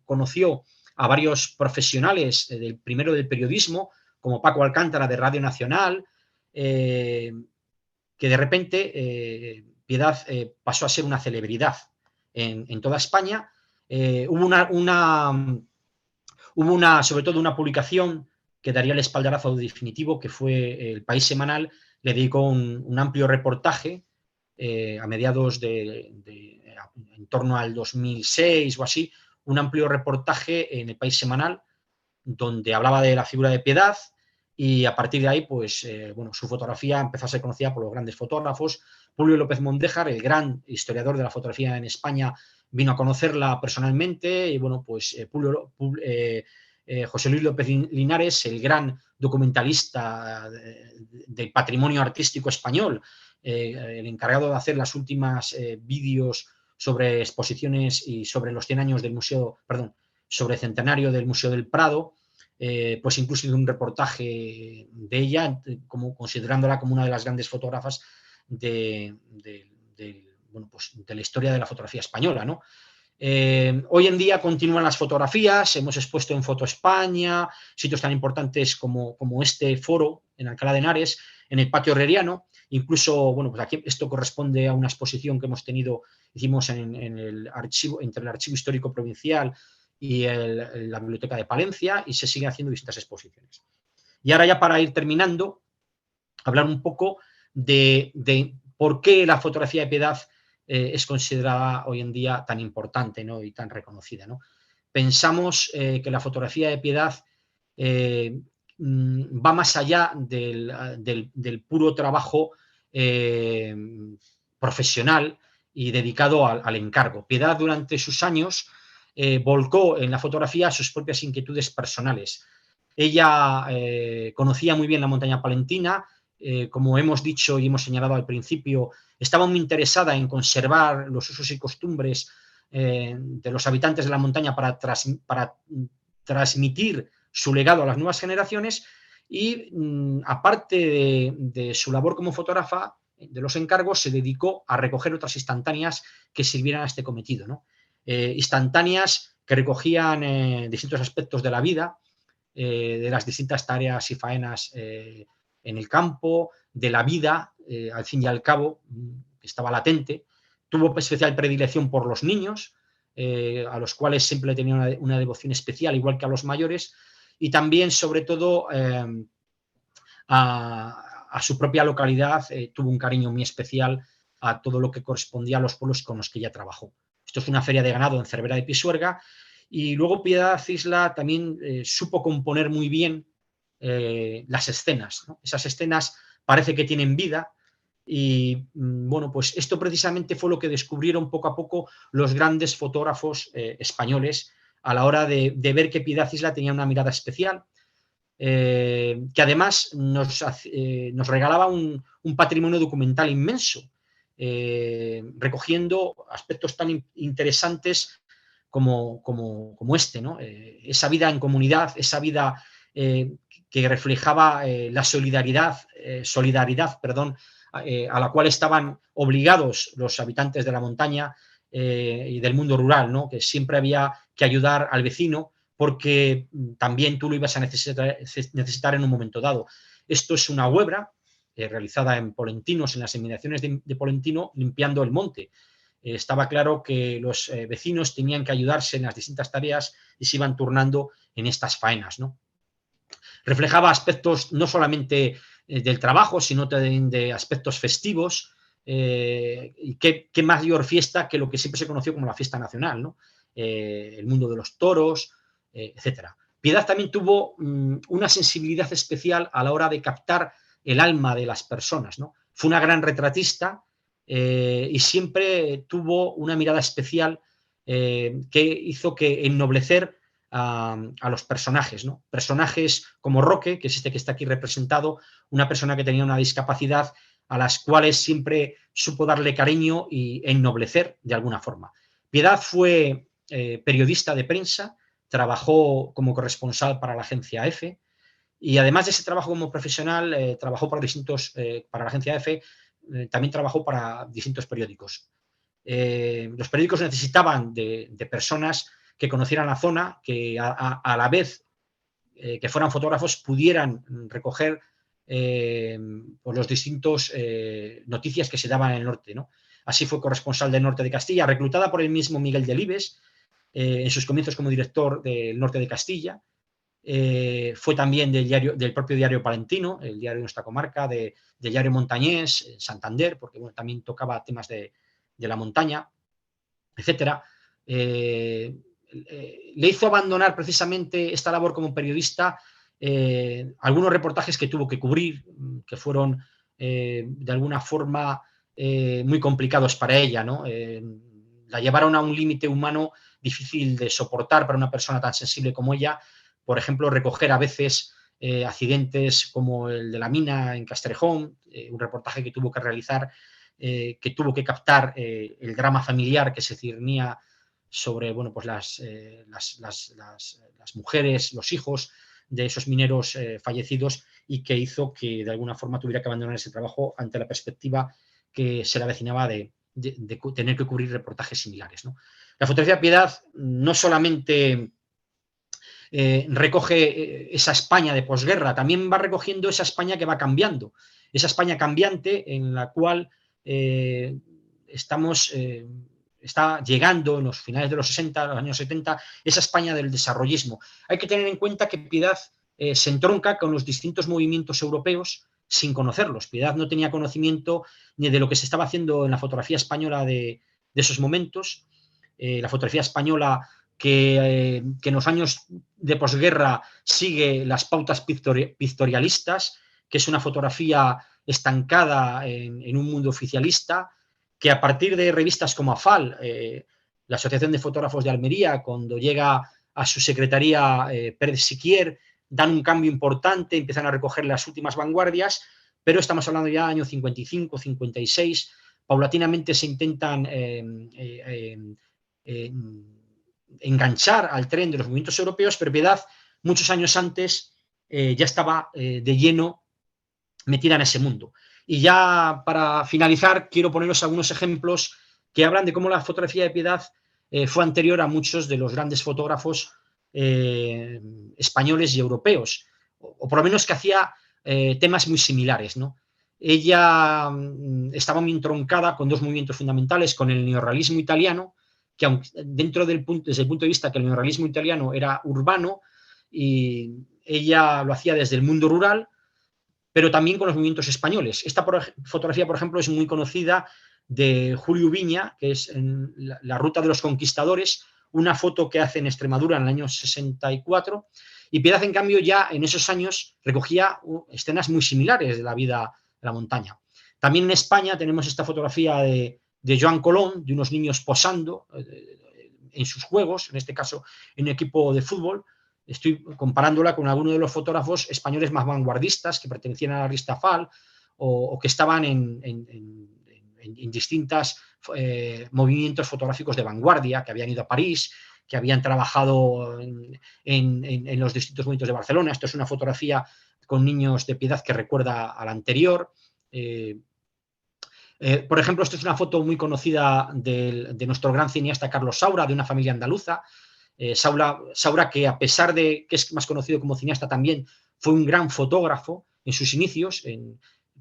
conoció a varios profesionales, primero del periodismo, como Paco Alcántara de Radio Nacional, que de repente Piedad pasó a ser una celebridad en toda España. Hubo sobre todo una publicación que daría el espaldarazo definitivo, que fue El País Semanal. Le dedicó un amplio reportaje a mediados en torno al 2006 o así, un amplio reportaje en El País Semanal donde hablaba de la figura de Piedad, y a partir de ahí, pues, bueno, su fotografía empezó a ser conocida por los grandes fotógrafos. Julio López Mondéjar, el gran historiador de la fotografía en España, vino a conocerla personalmente, y bueno, pues José Luis López Linares, el gran documentalista del patrimonio artístico español, el encargado de hacer las últimas vídeos sobre exposiciones y sobre los 100 años del museo, perdón, sobre el centenario del Museo del Prado, pues incluso hizo un reportaje de ella, considerándola como una de las grandes fotógrafas bueno, pues de la historia de la fotografía española, ¿no? Hoy en día continúan las fotografías, hemos expuesto en Foto España, sitios tan importantes como este foro en Alcalá de Henares, en el Patio Herreriano. Incluso, bueno, pues aquí esto corresponde a una exposición que hicimos en el archivo, entre el Archivo Histórico Provincial y la Biblioteca de Palencia, y se siguen haciendo distintas exposiciones. Y ahora, ya para ir terminando, hablar un poco de por qué la fotografía de Piedad es considerada hoy en día tan importante, ¿no? Y tan reconocida, ¿no? Pensamos que la fotografía de Piedad va más allá del puro trabajo profesional y dedicado al encargo. Piedad, durante sus años, volcó en la fotografía sus propias inquietudes personales. Ella conocía muy bien la montaña palentina, como hemos dicho y hemos señalado al principio, estaba muy interesada en conservar los usos y costumbres de los habitantes de la montaña para transmitir su legado a las nuevas generaciones, y aparte de su labor como fotógrafa de los encargos, se dedicó a recoger otras instantáneas que sirvieran a este cometido, ¿no? instantáneas que recogían distintos aspectos de la vida, de las distintas tareas y faenas en el campo, de la vida, al fin y al cabo, estaba latente. Tuvo especial predilección por los niños, a los cuales siempre tenía una devoción especial, igual que a los mayores, y también, sobre todo, a su propia localidad, tuvo un cariño muy especial a todo lo que correspondía a los pueblos con los que ella trabajó. Esto es una feria de ganado en Cervera de Pisuerga, y luego Piedad Cisla también supo componer muy bien las escenas, ¿no? Esas escenas parece que tienen vida, y bueno, pues esto precisamente fue lo que descubrieron poco a poco los grandes fotógrafos españoles a la hora de ver que Piedad Cisla tenía una mirada especial, que además nos regalaba un patrimonio documental inmenso, recogiendo aspectos tan interesantes como este, ¿no? Esa vida en comunidad, esa vida que reflejaba la solidaridad, perdón, a la cual estaban obligados los habitantes de la montaña y del mundo rural, ¿no? Que siempre había que ayudar al vecino porque también tú lo ibas a necesitar en un momento dado. Esto es una huebra realizada en Polentinos, en las inmediaciones de Polentino, limpiando el monte. Estaba claro que los vecinos tenían que ayudarse en las distintas tareas y se iban turnando en estas faenas, ¿no? Reflejaba aspectos no solamente del trabajo, sino también de aspectos festivos, y qué mayor fiesta que lo que siempre se conoció como la fiesta nacional, ¿no? El mundo de los toros, etcétera. Piedad también tuvo una sensibilidad especial a la hora de captar el alma de las personas, ¿no? Fue una gran retratista y siempre tuvo una mirada especial que hizo que ennoblecer a los personajes, ¿no? Personajes como Roque, que es este que está aquí representado, una persona que tenía una discapacidad a las cuales siempre supo darle cariño y ennoblecer de alguna forma. Piedad fue periodista de prensa, trabajó como corresponsal para la agencia EFE, y además de ese trabajo como profesional, trabajó para la agencia EFE, también trabajó para distintos periódicos. Los periódicos necesitaban de personas que conocieran la zona, que a la vez que fueran fotógrafos pudieran recoger pues los distintos noticias que se daban en el norte, ¿no? Así fue corresponsal del norte de Castilla, reclutada por el mismo Miguel Delibes en sus comienzos como director del norte de Castilla. Fue también del propio diario palentino, el diario de nuestra comarca, del diario montañés, Santander, porque bueno, también tocaba temas de la montaña, etcétera. Le hizo abandonar precisamente esta labor como periodista algunos reportajes que tuvo que cubrir, que fueron de alguna forma muy complicados para ella, ¿no? La llevaron a un límite humano difícil de soportar para una persona tan sensible como ella. Por ejemplo, recoger a veces accidentes como el de la mina en Castrejón, un reportaje que tuvo que realizar, que tuvo que captar el drama familiar que se cernía sobre bueno, pues las mujeres, los hijos de esos mineros fallecidos, y que hizo que de alguna forma tuviera que abandonar ese trabajo ante la perspectiva que se le avecinaba de tener que cubrir reportajes similares, ¿no? La fotografía Piedad no solamente recoge esa España de posguerra, también va recogiendo esa España que va cambiando, esa España cambiante en la cual está llegando en los finales de los 60, los años 70, esa España del desarrollismo. Hay que tener en cuenta que Piedad se entronca con los distintos movimientos europeos sin conocerlos. Piedad no tenía conocimiento ni de lo que se estaba haciendo en la fotografía española de esos momentos. La fotografía española que en los años de posguerra sigue las pautas pictorialistas, que es una fotografía estancada en un mundo oficialista, que a partir de revistas como AFAL, la Asociación de Fotógrafos de Almería, cuando llega a su secretaría Pérez Siquier, dan un cambio importante, empiezan a recoger las últimas vanguardias, pero estamos hablando ya del año 55, 56, paulatinamente se intentan enganchar al tren de los movimientos europeos, pero Piedad, muchos años antes, ya estaba de lleno metida en ese mundo. Y ya para finalizar, quiero poneros algunos ejemplos que hablan de cómo la fotografía de Piedad fue anterior a muchos de los grandes fotógrafos españoles y europeos, o por lo menos que hacía temas muy similares, ¿no? Ella estaba muy entroncada con dos movimientos fundamentales, con el neorrealismo italiano, que aunque desde el punto de vista que el neorrealismo italiano era urbano, y ella lo hacía desde el mundo rural, pero también con los movimientos españoles. Esta fotografía, por ejemplo, es muy conocida de Julio Viña, que es en la Ruta de los Conquistadores, una foto que hace en Extremadura en el año 64, y Piedad, en cambio, ya en esos años recogía escenas muy similares de la vida de la montaña. También en España tenemos esta fotografía de Joan Colón, de unos niños posando en sus juegos, en este caso en un equipo de fútbol. Estoy comparándola con algunos de los fotógrafos españoles más vanguardistas que pertenecían a la revista FAL o que estaban en distintos movimientos fotográficos de vanguardia, que habían ido a París, que habían trabajado en los distintos movimientos de Barcelona. Esto es una fotografía con niños de Piedad que recuerda a la anterior. Por ejemplo, esto es una foto muy conocida de nuestro gran cineasta Carlos Saura, de una familia andaluza. Saura, que a pesar de que es más conocido como cineasta, también fue un gran fotógrafo en sus inicios.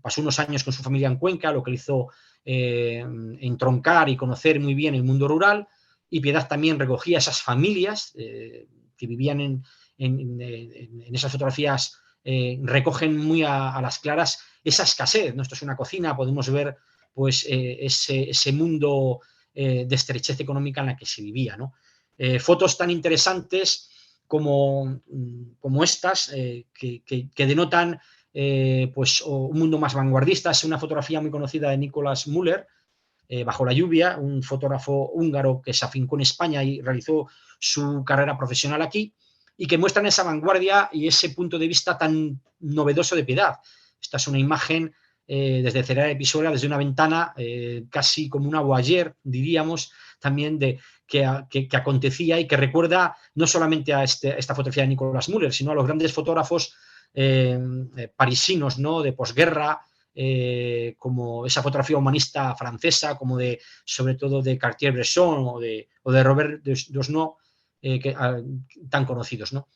Pasó unos años con su familia en Cuenca, lo que le hizo entroncar y conocer muy bien el mundo rural. Y Piedad también recogía esas familias que vivían en esas fotografías, recogen muy a las claras esa escasez, ¿no? Esto es una cocina, podemos ver pues ese mundo de estrechez económica en la que se vivía, ¿no? Fotos tan interesantes como estas, que denotan pues un mundo más vanguardista. Es una fotografía muy conocida de Nicolas Müller, Bajo la lluvia, un fotógrafo húngaro que se afincó en España y realizó su carrera profesional aquí, y que muestran esa vanguardia y ese punto de vista tan novedoso de Piedad. Esta es una imagen desde Cervera de Pisuerga, desde una ventana, casi como una voyeur, diríamos, también que acontecía, y que recuerda no solamente a esta fotografía de Nicolas Müller, sino a los grandes fotógrafos parisinos, ¿no?, de posguerra, como esa fotografía humanista francesa, como sobre todo de Cartier-Bresson o de Robert Desnos, tan conocidos, ¿no?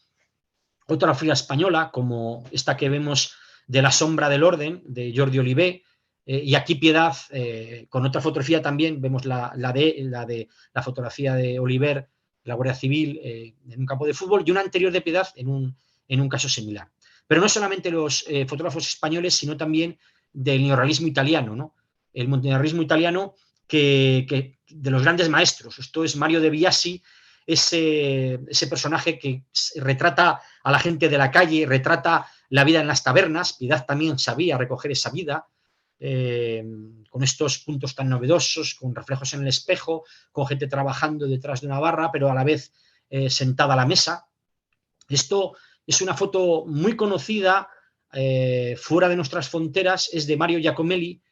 Otra fotografía española, como esta que vemos de La sombra del orden, de Jordi Olivé, y aquí Piedad, con otra fotografía también, vemos la fotografía de Oliver, la Guardia Civil, en un campo de fútbol, y una anterior de Piedad en un caso similar. Pero no solamente los fotógrafos españoles, sino también del neorrealismo italiano, ¿no? El neorrealismo italiano de los grandes maestros. Esto es Mario de Biasi, ese personaje que retrata a la gente de la calle, retrata la vida en las tabernas. Piedad también sabía recoger esa vida, con estos puntos tan novedosos, con reflejos en el espejo, con gente trabajando detrás de una barra, pero a la vez sentada a la mesa. Esto es una foto muy conocida fuera de nuestras fronteras, es de Mario Giacomelli.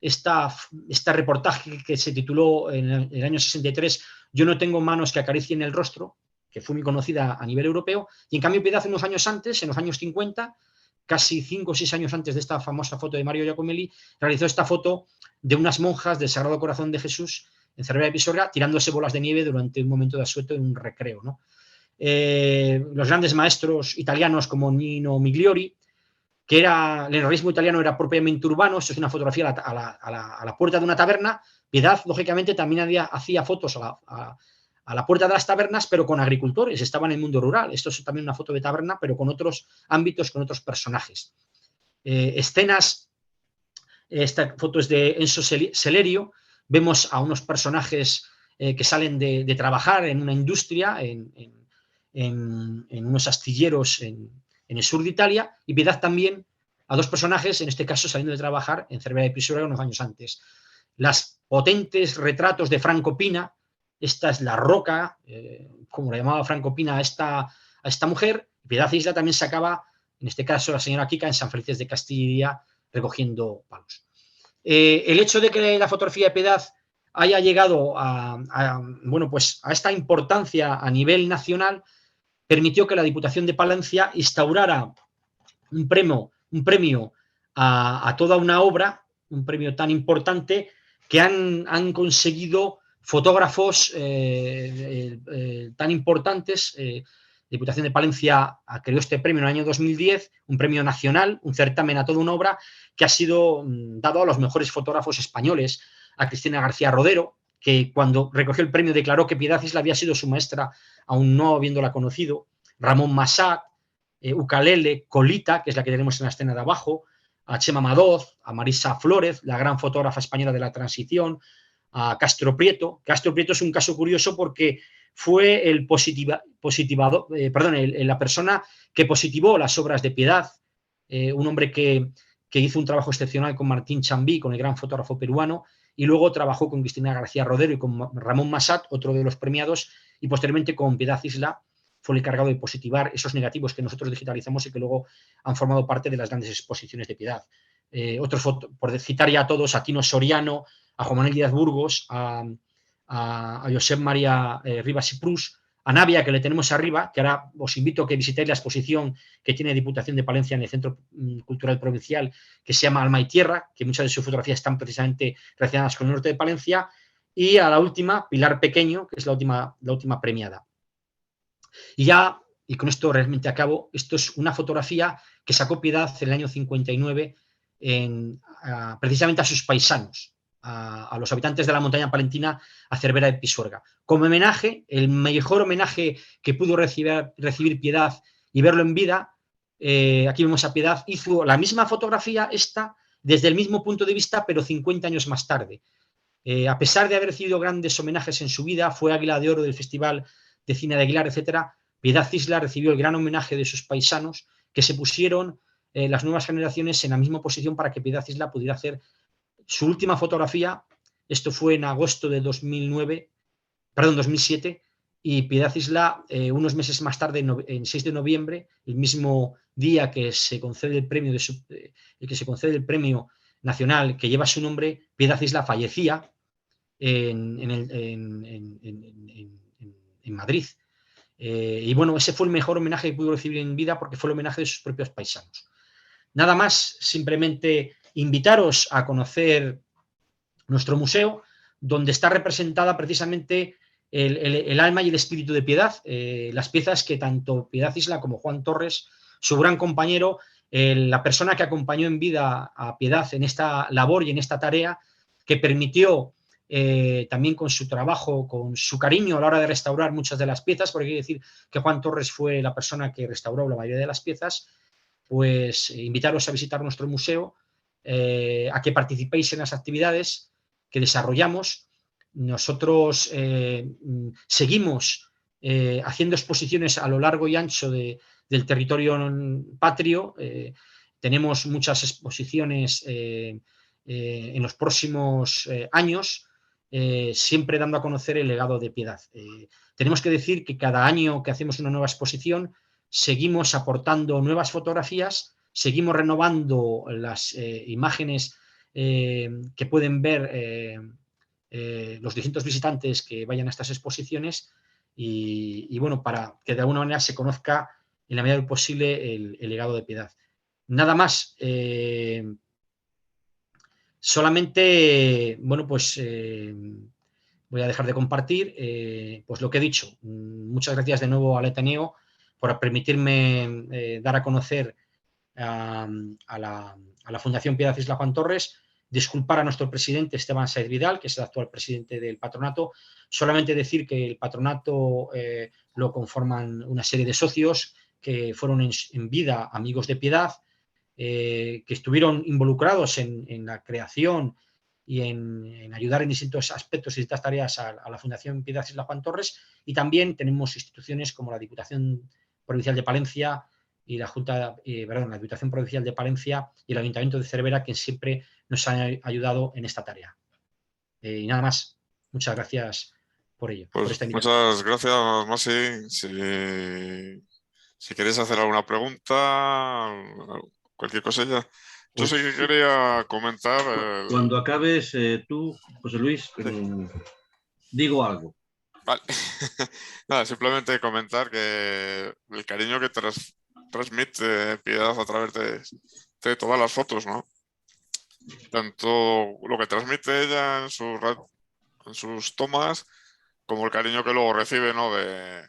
Este reportaje que se tituló en el año 63, Yo no tengo manos que acaricien el rostro, que fue muy conocida a nivel europeo, y en cambio Piedad, unos años antes, en los años 50, casi 5 o 6 años antes de esta famosa foto de Mario Giacomelli, realizó esta foto de unas monjas del Sagrado Corazón de Jesús en Cervera de Pisuerga, tirándose bolas de nieve durante un momento de asueto en un recreo, ¿no? Los grandes maestros italianos como Nino Migliori, que el neorrealismo italiano era propiamente urbano. Esto es una fotografía a la puerta de una taberna. Piedad, lógicamente, también hacía fotos a la puerta de las tabernas, pero con agricultores, estaba en el mundo rural. Esto es también una foto de taberna, pero con otros ámbitos, con otros personajes. Escenas, esta foto es de Enzo Celerio, vemos a unos personajes que salen de trabajar en una industria, en unos astilleros en el sur de Italia, y Piedad también a dos personajes, en este caso saliendo de trabajar en Cervera de Pisuerga unos años antes. Las potentes retratos de Franco Pina, esta es la roca, como la llamaba Franco Pina a esta mujer. Piedad Isla también sacaba, en este caso la señora Kika, en San Felices de Castilla, recogiendo palos. El hecho de que la fotografía de Piedad haya llegado a esta importancia a nivel nacional permitió que la Diputación de Palencia instaurara un premio a toda una obra, un premio tan importante, que han conseguido fotógrafos tan importantes. Diputación de Palencia creó este premio en el año 2010, un premio nacional, un certamen a toda una obra que ha sido dado a los mejores fotógrafos españoles, a Cristina García Rodero, que cuando recogió el premio declaró que Piedad Isla había sido su maestra, aún no habiéndola conocido, Ramón Massat, Ucalele, Colita, que es la que tenemos en la escena de abajo, a Chema Madoz, a Marisa Flórez, la gran fotógrafa española de la transición, a Castro Prieto. Castro Prieto es un caso curioso porque fue la persona que positivó las obras de Piedad, un hombre que hizo un trabajo excepcional con Martín Chambí, con el gran fotógrafo peruano, y luego trabajó con Cristina García Rodero y con Ramón Massat, otro de los premiados, y posteriormente con Piedad Isla fue el encargado de positivar esos negativos que nosotros digitalizamos y que luego han formado parte de las grandes exposiciones de Piedad. Otros, por citar ya a todos, a Tino Soriano, a Juan Manuel Díaz Burgos, a Josep María Rivas y Prus, a Navia, que le tenemos arriba, que ahora os invito a que visitéis la exposición que tiene Diputación de Palencia en el Centro Cultural Provincial, que se llama Alma y Tierra, que muchas de sus fotografías están precisamente relacionadas con el norte de Palencia, y a la última, Pilar Pequeño, que es la última premiada. Y ya, y con esto realmente acabo, esto es una fotografía que sacó Piedad en el año 59 precisamente a sus paisanos, a los habitantes de la montaña palentina, a Cervera de Pisuerga. Como homenaje, el mejor homenaje que pudo recibir Piedad y verlo en vida, aquí vemos a Piedad, hizo la misma fotografía esta desde el mismo punto de vista, pero 50 años más tarde. A pesar de haber recibido grandes homenajes en su vida, fue Águila de Oro del Festival de Cine de Aguilar, etcétera, Piedad Isla recibió el gran homenaje de sus paisanos, que se pusieron las nuevas generaciones en la misma posición para que Piedad Isla pudiera hacer su última fotografía. Esto fue en agosto de 2007, y Piedad Isla, unos meses más tarde, en 6 de noviembre, el mismo día que se concede el premio, nacional que lleva su nombre, Piedad Isla fallecía en Madrid. Y bueno, ese fue el mejor homenaje que pudo recibir en vida, porque fue el homenaje de sus propios paisanos. Nada más, simplemente invitaros a conocer nuestro museo, donde está representada precisamente el alma y el espíritu de Piedad, las piezas que tanto Piedad Isla como Juan Torres, su gran compañero, la persona que acompañó en vida a Piedad en esta labor y en esta tarea, que permitió también con su trabajo, con su cariño a la hora de restaurar muchas de las piezas, porque hay que decir que Juan Torres fue la persona que restauró la mayoría de las piezas. Pues invitaros a visitar nuestro museo, a que participéis en las actividades que desarrollamos. Nosotros seguimos haciendo exposiciones a lo largo y ancho del territorio patrio. Tenemos muchas exposiciones en los próximos años, siempre dando a conocer el legado de Piedad. Tenemos que decir que cada año que hacemos una nueva exposición, seguimos aportando nuevas fotografías, seguimos renovando las imágenes que pueden ver los distintos visitantes que vayan a estas exposiciones, y bueno, para que de alguna manera se conozca en la medida del posible el legado de Piedad. Nada más. Solamente, bueno, pues voy a dejar de compartir, pues lo que he dicho. Muchas gracias de nuevo al Ateneo por permitirme dar a conocer a la Fundación Piedad Isla Juan Torres. Disculpar a nuestro presidente Esteban Saez Vidal, que es el actual presidente del patronato. Solamente decir que el patronato lo conforman una serie de socios que fueron en vida amigos de Piedad, que estuvieron involucrados en la creación y en ayudar en distintos aspectos y distintas tareas a la Fundación Piedad Isla Juan Torres. Y también tenemos instituciones como la Diputación Provincial de Palencia y la Diputación Provincial de Palencia y el Ayuntamiento de Cervera, que siempre nos han ayudado en esta tarea. Y nada más. Muchas gracias por ello. Pues por esta invitación. muchas gracias, Masi. Si queréis hacer alguna pregunta, cualquier cosilla. Yo Pues sí que quería comentar. Cuando acabes tú, José Luis, digo algo. Vale. Nada, simplemente comentar que el cariño que transmite Piedad a través de todas las fotos, ¿no? Tanto lo que transmite ella en sus en sus tomas, como el cariño que luego recibe, ¿no? de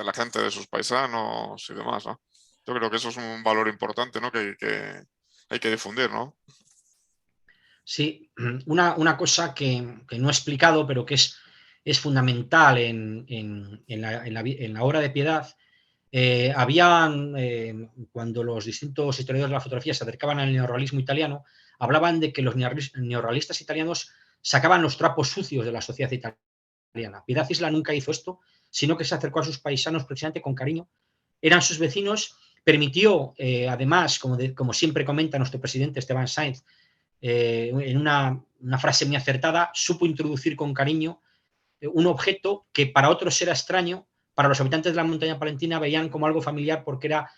la gente, de sus paisanos y demás, ¿no? Yo creo que eso es un valor importante, ¿no? que hay que difundir, ¿no? Sí, una cosa que no he explicado, pero que es fundamental en la obra de Piedad. Cuando los distintos historiadores de la fotografía se acercaban al neorrealismo italiano, hablaban de que los neorrealistas italianos sacaban los trapos sucios de la sociedad italiana. Piedad Isla nunca hizo esto, sino que se acercó a sus paisanos precisamente con cariño. Eran sus vecinos, permitió, además, como siempre comenta nuestro presidente Esteban Sainz, en una frase muy acertada, supo introducir con cariño un objeto que para otros era extraño, para los habitantes de la montaña palentina veían como algo familiar porque era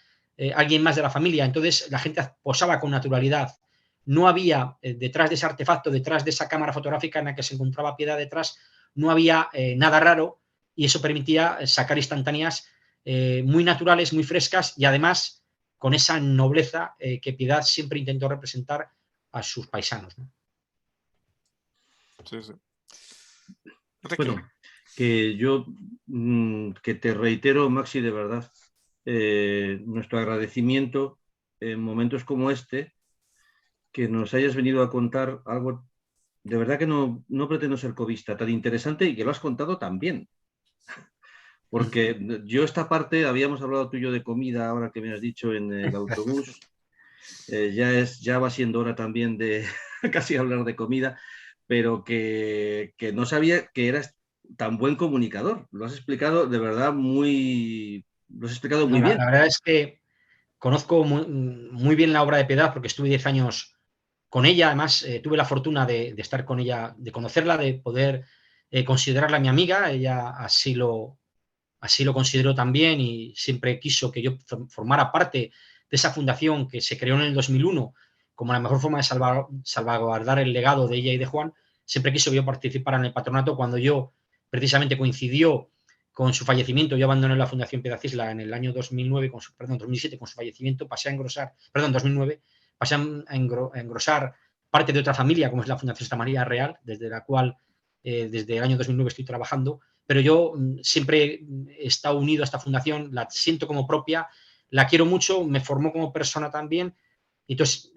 alguien más de la familia. Entonces la gente posaba con naturalidad. No había detrás de ese artefacto, detrás de esa cámara fotográfica en la que se encontraba Piedad detrás, no había nada raro, y eso permitía sacar instantáneas muy naturales, muy frescas, y además con esa nobleza que Piedad siempre intentó representar a sus paisanos, ¿no? Sí, sí. Bueno, que yo que te reitero, Maxi, de verdad, nuestro agradecimiento en momentos como este, que nos hayas venido a contar algo, de verdad que no pretendo ser covista, tan interesante y que lo has contado tan bien. Porque yo esta parte, habíamos hablado tú y yo de comida, ahora que me has dicho en el autobús, ya va siendo hora también de casi hablar de comida, pero que no sabía que eras tan buen comunicador. Lo has explicado de verdad muy bien. La verdad es que conozco muy bien la obra de Piedad porque estuve 10 años con ella. Además, tuve la fortuna de estar con ella, de conocerla, de poder considerarla mi amiga. Ella así lo consideró también y siempre quiso que yo formara parte de esa fundación que se creó en el 2001 como la mejor forma de salvaguardar el legado de ella y de Juan. Siempre quiso que yo participara en el patronato. Cuando yo precisamente coincidió con su fallecimiento, yo abandoné la Fundación Piedad Isla en el año 2007 con su fallecimiento, pasé a engrosar parte de otra familia, como es la Fundación Santa María Real, desde la cual desde el año 2009 estoy trabajando, pero yo siempre he estado unido a esta fundación, la siento como propia, la quiero mucho, me formó como persona también. Entonces,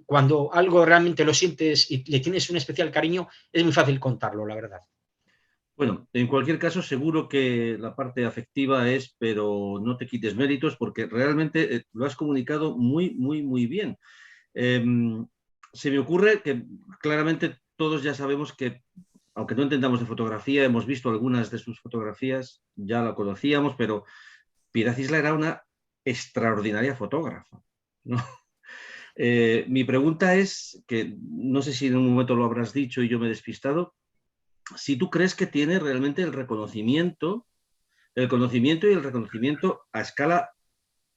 cuando algo realmente lo sientes y le tienes un especial cariño, es muy fácil contarlo, la verdad. Bueno, en cualquier caso, seguro que la parte afectiva es, pero no te quites méritos porque realmente lo has comunicado muy, muy, muy bien. Se me ocurre que claramente todos ya sabemos que, aunque no entendamos de fotografía, hemos visto algunas de sus fotografías, ya la conocíamos, pero Piedad Isla era una extraordinaria fotógrafa, ¿no? Mi pregunta es, que no sé si en un momento lo habrás dicho y yo me he despistado, si tú crees que tiene realmente el conocimiento y el reconocimiento a escala,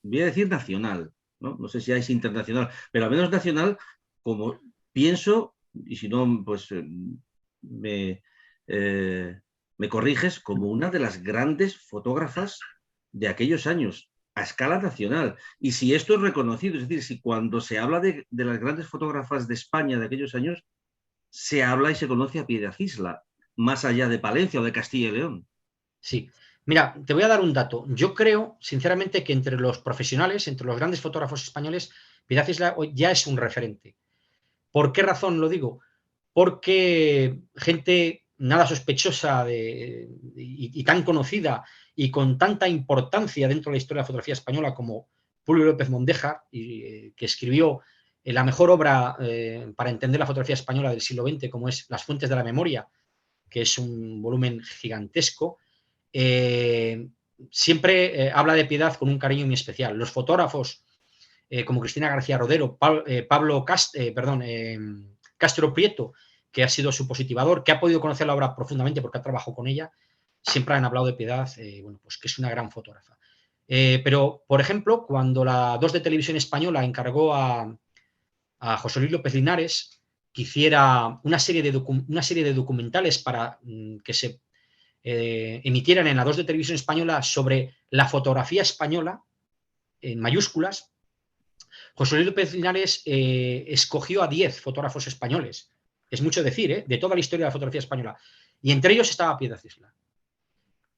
voy a decir nacional, no sé si es internacional, pero al menos nacional, como pienso, y si no, pues me corriges, como una de las grandes fotógrafas de aquellos años, a escala nacional. Y si esto es reconocido, es decir, si cuando se habla de las grandes fotógrafas de España de aquellos años, se habla y se conoce a Piedad Isla, más allá de Palencia o de Castilla y León. Sí. Mira, te voy a dar un dato. Yo creo, sinceramente, que entre los profesionales, entre los grandes fotógrafos españoles, Piedad Isla hoy ya es un referente. ¿Por qué razón lo digo? Porque gente nada sospechosa y tan conocida y con tanta importancia dentro de la historia de la fotografía española como Julio López Mondejar, que escribió la mejor obra para entender la fotografía española del siglo XX, como es Las fuentes de la memoria, que es un volumen gigantesco, siempre habla de Piedad con un cariño muy especial. Los fotógrafos como Cristina García Rodero, Castro Prieto, que ha sido su positivador, que ha podido conocer la obra profundamente porque ha trabajado con ella, siempre han hablado de Piedad, bueno, pues que es una gran fotógrafa. Pero, por ejemplo, cuando la 2 de Televisión Española encargó a José Luis López Linares que hiciera una serie de documentales para que se emitieran en la 2 de Televisión Española sobre la fotografía española, en mayúsculas, José Luis López Linares escogió a 10 fotógrafos españoles. Es mucho decir, de toda la historia de la fotografía española. y entre ellos estaba Piedad Isla.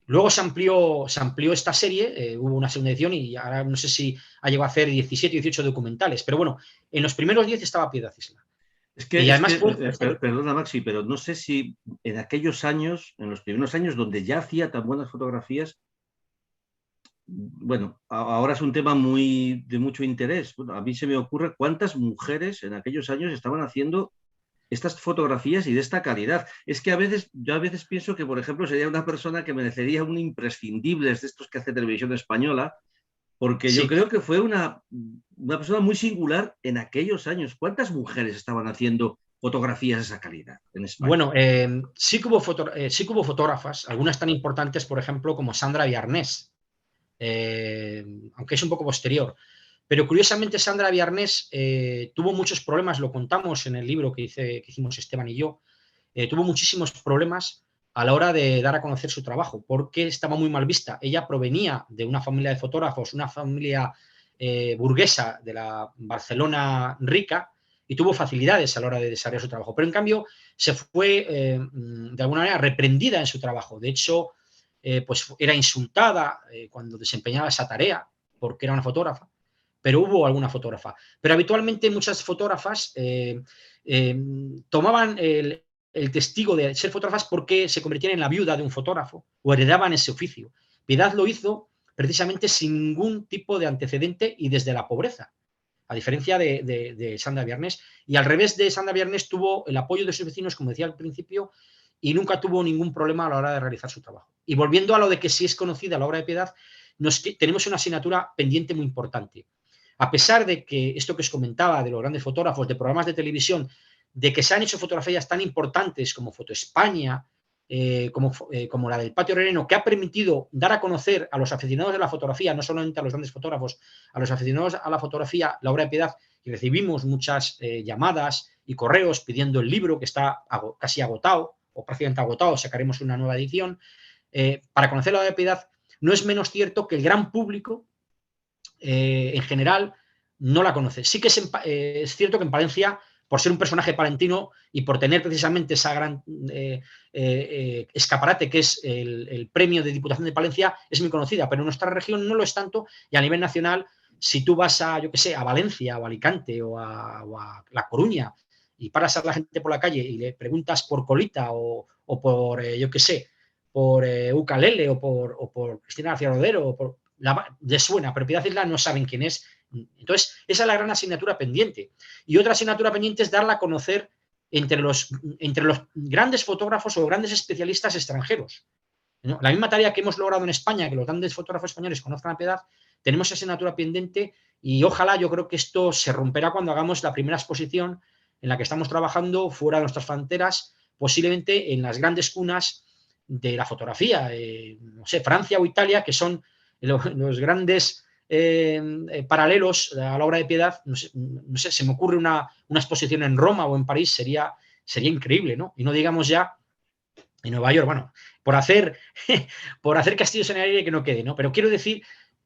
Luego se amplió esta serie, hubo una segunda edición y ahora no sé si ha llegado a hacer 17 o 18 documentales, pero bueno, en los primeros 10 estaba Piedad Isla. Y además perdona Maxi, pero no sé si en aquellos años, en los primeros años donde ya hacía tan buenas fotografías, bueno, ahora es un tema de mucho interés. Bueno, a mí se me ocurre cuántas mujeres en aquellos años estaban haciendo estas fotografías y de esta calidad. Es que yo a veces pienso que, por ejemplo, sería una persona que merecería un imprescindible de estos que hace Televisión Española, porque yo creo que fue una persona muy singular en aquellos años. ¿Cuántas mujeres estaban haciendo fotografías de esa calidad en España? Bueno, sí que hubo fotógrafas, algunas tan importantes, por ejemplo, como Sandra Viarnés, aunque es un poco posterior. Pero curiosamente Sandra Viarnés tuvo muchos problemas, lo contamos en el libro que hicimos Esteban y yo, tuvo muchísimos problemas a la hora de dar a conocer su trabajo, porque estaba muy mal vista. Ella provenía de una familia de fotógrafos, una familia burguesa de la Barcelona rica, y tuvo facilidades a la hora de desarrollar su trabajo. Pero en cambio se fue de alguna manera reprendida en su trabajo. De hecho, pues era insultada cuando desempeñaba esa tarea, porque era una fotógrafa. Pero hubo alguna fotógrafa. Pero habitualmente muchas fotógrafas tomaban el testigo de ser fotógrafas porque se convertían en la viuda de un fotógrafo o heredaban ese oficio. Piedad lo hizo precisamente sin ningún tipo de antecedente y desde la pobreza, a diferencia de Sandra Viarnés. Y al revés de Sandra Viarnés, tuvo el apoyo de sus vecinos, como decía al principio, y nunca tuvo ningún problema a la hora de realizar su trabajo. Y volviendo a lo de que sí es conocida la obra de Piedad, tenemos una asignatura pendiente muy importante. A pesar de que esto que os comentaba de los grandes fotógrafos, de programas de televisión, de que se han hecho fotografías tan importantes como Foto España, como la del Patio Renero, que ha permitido dar a conocer a los aficionados de la fotografía, no solamente a los grandes fotógrafos, a los aficionados a la fotografía, la obra de Piedad, y recibimos muchas llamadas y correos pidiendo el libro, que está casi agotado, o prácticamente agotado, sacaremos una nueva edición. Para conocer la obra de Piedad, no es menos cierto que el gran público en general no la conoce. Sí que es cierto que en Palencia, por ser un personaje palentino y por tener precisamente esa gran escaparate que es el premio de Diputación de Palencia, es muy conocida, pero en nuestra región no lo es tanto, y a nivel nacional, si tú vas a, yo qué sé, a Valencia o a Alicante o a La Coruña y paras a la gente por la calle y le preguntas por Colita o por, yo qué sé, por Ucalele o por Cristina García Rodero o por les suena, pero Piedad Isla no saben quién es. Entonces, esa es la gran asignatura pendiente. Y otra asignatura pendiente es darla a conocer entre los grandes fotógrafos o grandes especialistas extranjeros, ¿no? La misma tarea que hemos logrado en España, que los grandes fotógrafos españoles conozcan a Piedad, tenemos esa asignatura pendiente y ojalá, yo creo que esto se romperá cuando hagamos la primera exposición en la que estamos trabajando fuera de nuestras fronteras, posiblemente en las grandes cunas de la fotografía, no sé, Francia o Italia, que son los grandes paralelos a la obra de Piedad. No sé, se me ocurre una exposición en Roma o en París, sería increíble, ¿no? Y no digamos ya en Nueva York, bueno, por hacer castillos en el aire que no quede, ¿no? Pero quiero decir,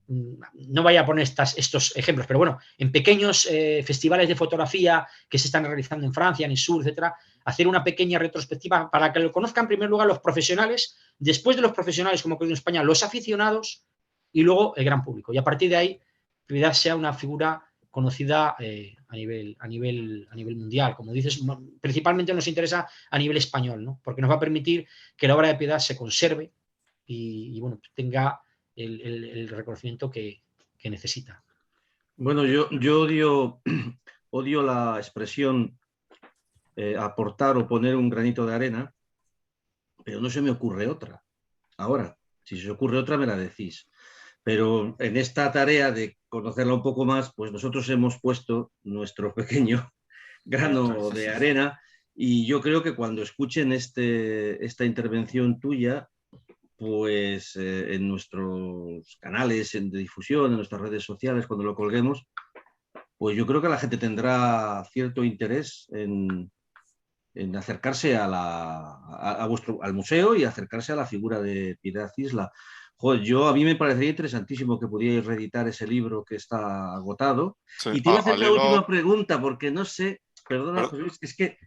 no vaya a poner estos ejemplos, pero bueno, en pequeños festivales de fotografía que se están realizando en Francia, en el sur, etcétera, hacer una pequeña retrospectiva para que lo conozcan en primer lugar los profesionales, después de los profesionales, como ocurrió en España, los aficionados, y luego el gran público. Y a partir de ahí, Piedad sea una figura conocida a nivel mundial. Como dices, principalmente nos interesa a nivel español, ¿no? Porque nos va a permitir que la obra de Piedad se conserve y bueno, tenga el reconocimiento que necesita. Bueno, yo odio la expresión aportar o poner un granito de arena, pero no se me ocurre otra. Ahora, si se os ocurre otra, me la decís. Pero en esta tarea de conocerla un poco más, pues nosotros hemos puesto nuestro pequeño grano de arena y yo creo que cuando escuchen esta intervención tuya, pues en nuestros canales de difusión, en nuestras redes sociales, cuando lo colguemos, pues yo creo que la gente tendrá cierto interés en acercarse al museo y acercarse a la figura de Piedad Isla. Joder, a mí me parecería interesantísimo que pudierais reeditar ese libro que está agotado. Sí. Y te iba a hacer la última pregunta, porque no sé, perdona, José Luis, es que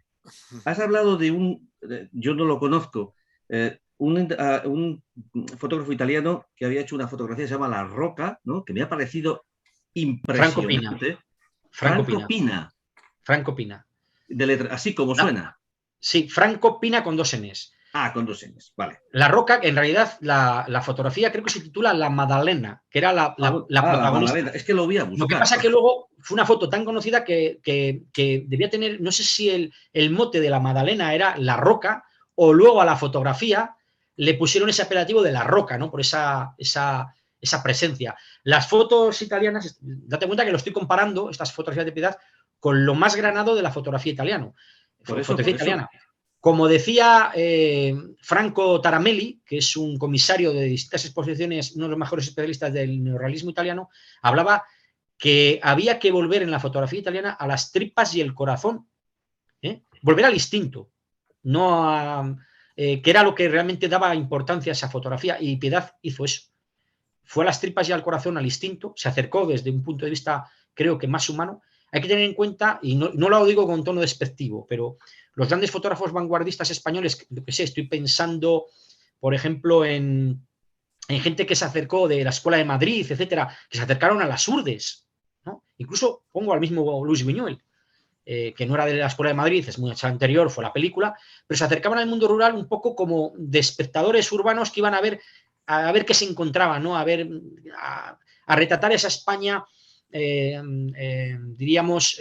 has hablado yo no lo conozco, un fotógrafo italiano que había hecho una fotografía que se llama La Roca, ¿no? Que me ha parecido impresionante. Franco Pina. Franco Pina. Así como suena. Sí, Franco Pina con 2 Ns. Ah, con 2 Ns, vale. La Roca, en realidad, la fotografía creo que se titula La Madalena, que era la protagonista. La Madalena. Es que lo voy a buscar. Lo que pasa es que luego fue una foto tan conocida que debía tener, no sé si el mote de la Madalena era La Roca, o luego a la fotografía le pusieron ese apelativo de La Roca, ¿no? Por esa presencia. Las fotos italianas, date cuenta que lo estoy comparando, estas fotografías de Piedad, con lo más granado de la fotografía italiana. Italiana. Como decía Franco Taramelli, que es un comisario de distintas exposiciones, uno de los mejores especialistas del neorrealismo italiano, hablaba que había que volver en la fotografía italiana a las tripas y el corazón, volver al instinto, no a, que era lo que realmente daba importancia a esa fotografía, y Piedad hizo eso. Fue a las tripas y al corazón, al instinto, se acercó desde un punto de vista, creo que más humano. Hay que tener en cuenta, y no lo digo con tono despectivo, pero los grandes fotógrafos vanguardistas españoles, lo que sé, estoy pensando, por ejemplo, en gente que se acercó de la Escuela de Madrid, etcétera, que se acercaron a las Urdes, ¿no? Incluso pongo al mismo Luis Buñuel, que no era de la Escuela de Madrid, es mucho anterior, fue la película, pero se acercaban al mundo rural un poco como de espectadores urbanos que iban a ver qué se encontraba, ¿no? A retratar esa España, diríamos,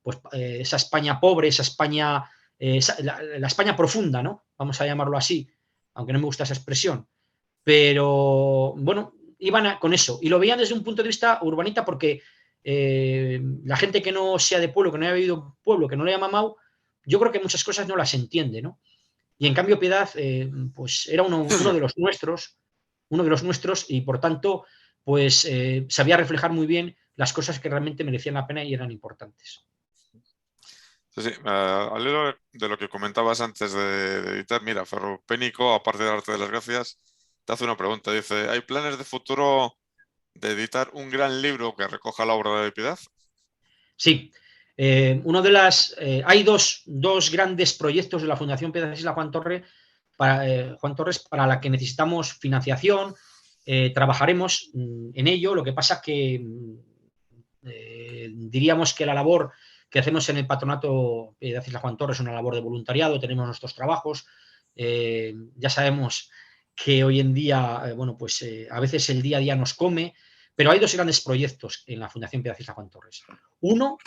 pues esa España pobre, esa España, la España profunda, ¿no? Vamos a llamarlo así, aunque no me gusta esa expresión. Pero, bueno, iban con eso. Y lo veían desde un punto de vista urbanita porque la gente que no sea de pueblo, que no haya vivido en pueblo, que no le haya mamado, yo creo que muchas cosas no las entiende, ¿no? Y en cambio Piedad, pues era uno de los nuestros y por tanto, pues sabía reflejar muy bien las cosas que realmente merecían la pena y eran importantes. Sí, al hilo de lo que comentabas antes de editar, mira, Ferro Pénico, aparte de darte las gracias, te hace una pregunta. Dice, ¿hay planes de futuro de editar un gran libro que recoja la obra de Piedad? Sí. Hay dos grandes proyectos de la Fundación Piedad Isla Juan Torres para la que necesitamos financiación. Trabajaremos en ello. Lo que pasa es que diríamos que la labor que hacemos en el patronato Piedad Isla Juan Torres es una labor de voluntariado, tenemos nuestros trabajos. Ya sabemos que hoy en día, bueno, pues a veces el día a día nos come, pero hay 2 grandes proyectos en la Fundación Piedad Isla Juan Torres. Uno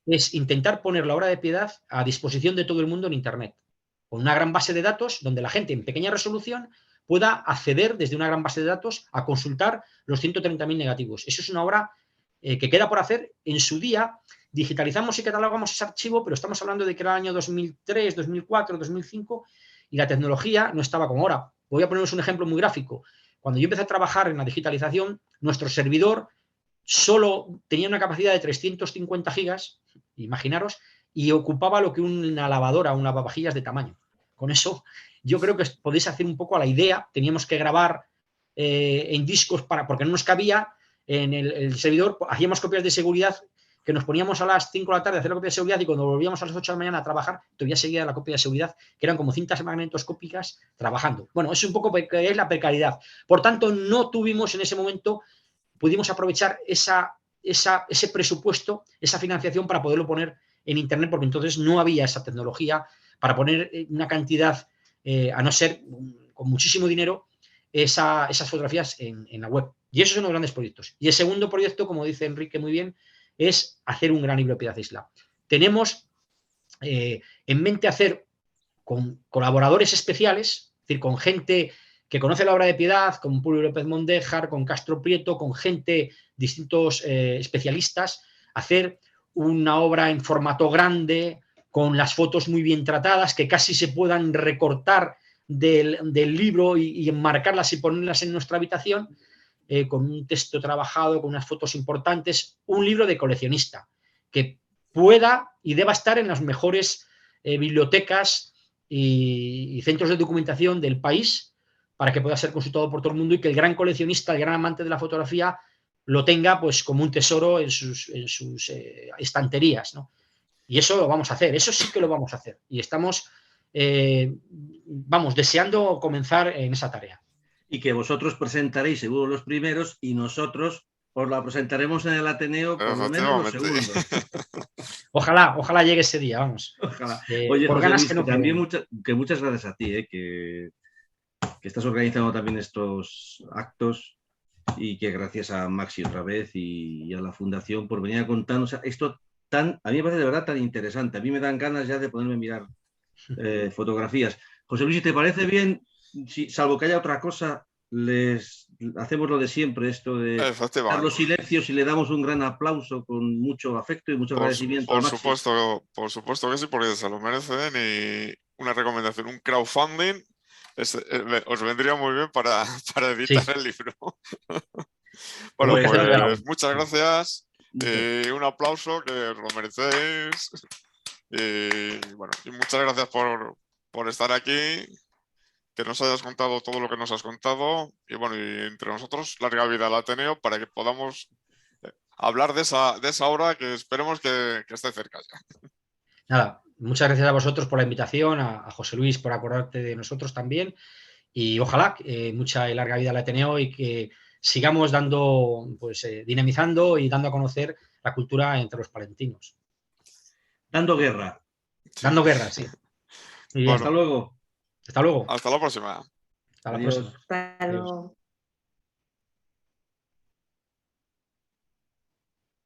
es intentar poner la obra de Piedad a disposición de todo el mundo en Internet, con una gran base de datos donde la gente en pequeña resolución pueda acceder desde una gran base de datos a consultar los 130.000 negativos. Eso es una obra que queda por hacer. En su día digitalizamos y catalogamos ese archivo, pero estamos hablando de que era el año 2003, 2004, 2005 y la tecnología no estaba como ahora. Voy a poneros un ejemplo muy gráfico. Cuando yo empecé a trabajar en la digitalización, nuestro servidor solo tenía una capacidad de 350 gigas, imaginaros, y ocupaba lo que una lavadora, un lavavajillas de tamaño. Con eso, yo creo que podéis hacer un poco a la idea. Teníamos que grabar en discos porque no nos cabía en el servidor. Hacíamos copias de seguridad que nos poníamos a las 5 de la tarde a hacer la copia de seguridad y cuando volvíamos a las 8 de la mañana a trabajar, todavía seguía la copia de seguridad, que eran como cintas magnetoscópicas trabajando. Bueno, eso es un poco que es la precariedad. Por tanto, no tuvimos en ese momento, pudimos aprovechar ese presupuesto, esa financiación para poderlo poner en Internet, porque entonces no había esa tecnología para poner una cantidad, a no ser con muchísimo dinero, esas fotografías en la web. Y esos son los grandes proyectos. Y el segundo proyecto, como dice Enrique muy bien, es hacer un gran libro de Piedad Isla. Tenemos en mente hacer con colaboradores especiales, es decir, con gente que conoce la obra de Piedad, con Pulio López Mondéjar, con Castro Prieto, con gente, distintos especialistas, hacer una obra en formato grande, con las fotos muy bien tratadas, que casi se puedan recortar del libro y enmarcarlas y ponerlas en nuestra habitación, con un texto trabajado, con unas fotos importantes, un libro de coleccionista, que pueda y deba estar en las mejores bibliotecas y centros de documentación del país, para que pueda ser consultado por todo el mundo y que el gran coleccionista, el gran amante de la fotografía, lo tenga pues como un tesoro en sus estanterías, ¿no? Y eso lo vamos a hacer, eso sí que lo vamos a hacer. Y estamos vamos, deseando comenzar en esa tarea. Y que vosotros presentaréis seguro los primeros y nosotros os la presentaremos en el Ateneo por lo menos los segundos. Ojalá llegue ese día, vamos. Ojalá. Oye, por José ganas Luis, que no también queden. muchas gracias a ti, que estás organizando también estos actos y que gracias a Maxi otra vez y a la Fundación por venir a contarnos esto a mí me parece de verdad tan interesante. A mí me dan ganas ya de ponerme a mirar fotografías. José Luis, si te parece bien, salvo que haya otra cosa, les hacemos lo de siempre, esto de dar los silencios y le damos un gran aplauso con mucho afecto y mucho agradecimiento a Maxi. Por supuesto que sí, porque se lo merecen, y una recomendación, un crowdfunding os vendría muy bien para editar el libro. Bueno, pues muchas gracias, un aplauso, que os lo merecéis, y bueno, y muchas gracias por estar aquí, que nos hayas contado todo lo que nos has contado, y bueno, y entre nosotros, larga vida al Ateneo, para que podamos hablar de esa obra que esperemos que esté cerca ya. Nada, muchas gracias a vosotros por la invitación, a José Luis por acordarte de nosotros también, y ojalá mucha y larga vida al Ateneo y que sigamos dando, pues dinamizando y dando a conocer la cultura entre los palentinos. Dando guerra. Dando guerra, sí. Bueno, hasta luego. Hasta luego. Hasta la próxima. Hasta la próxima. Hasta luego.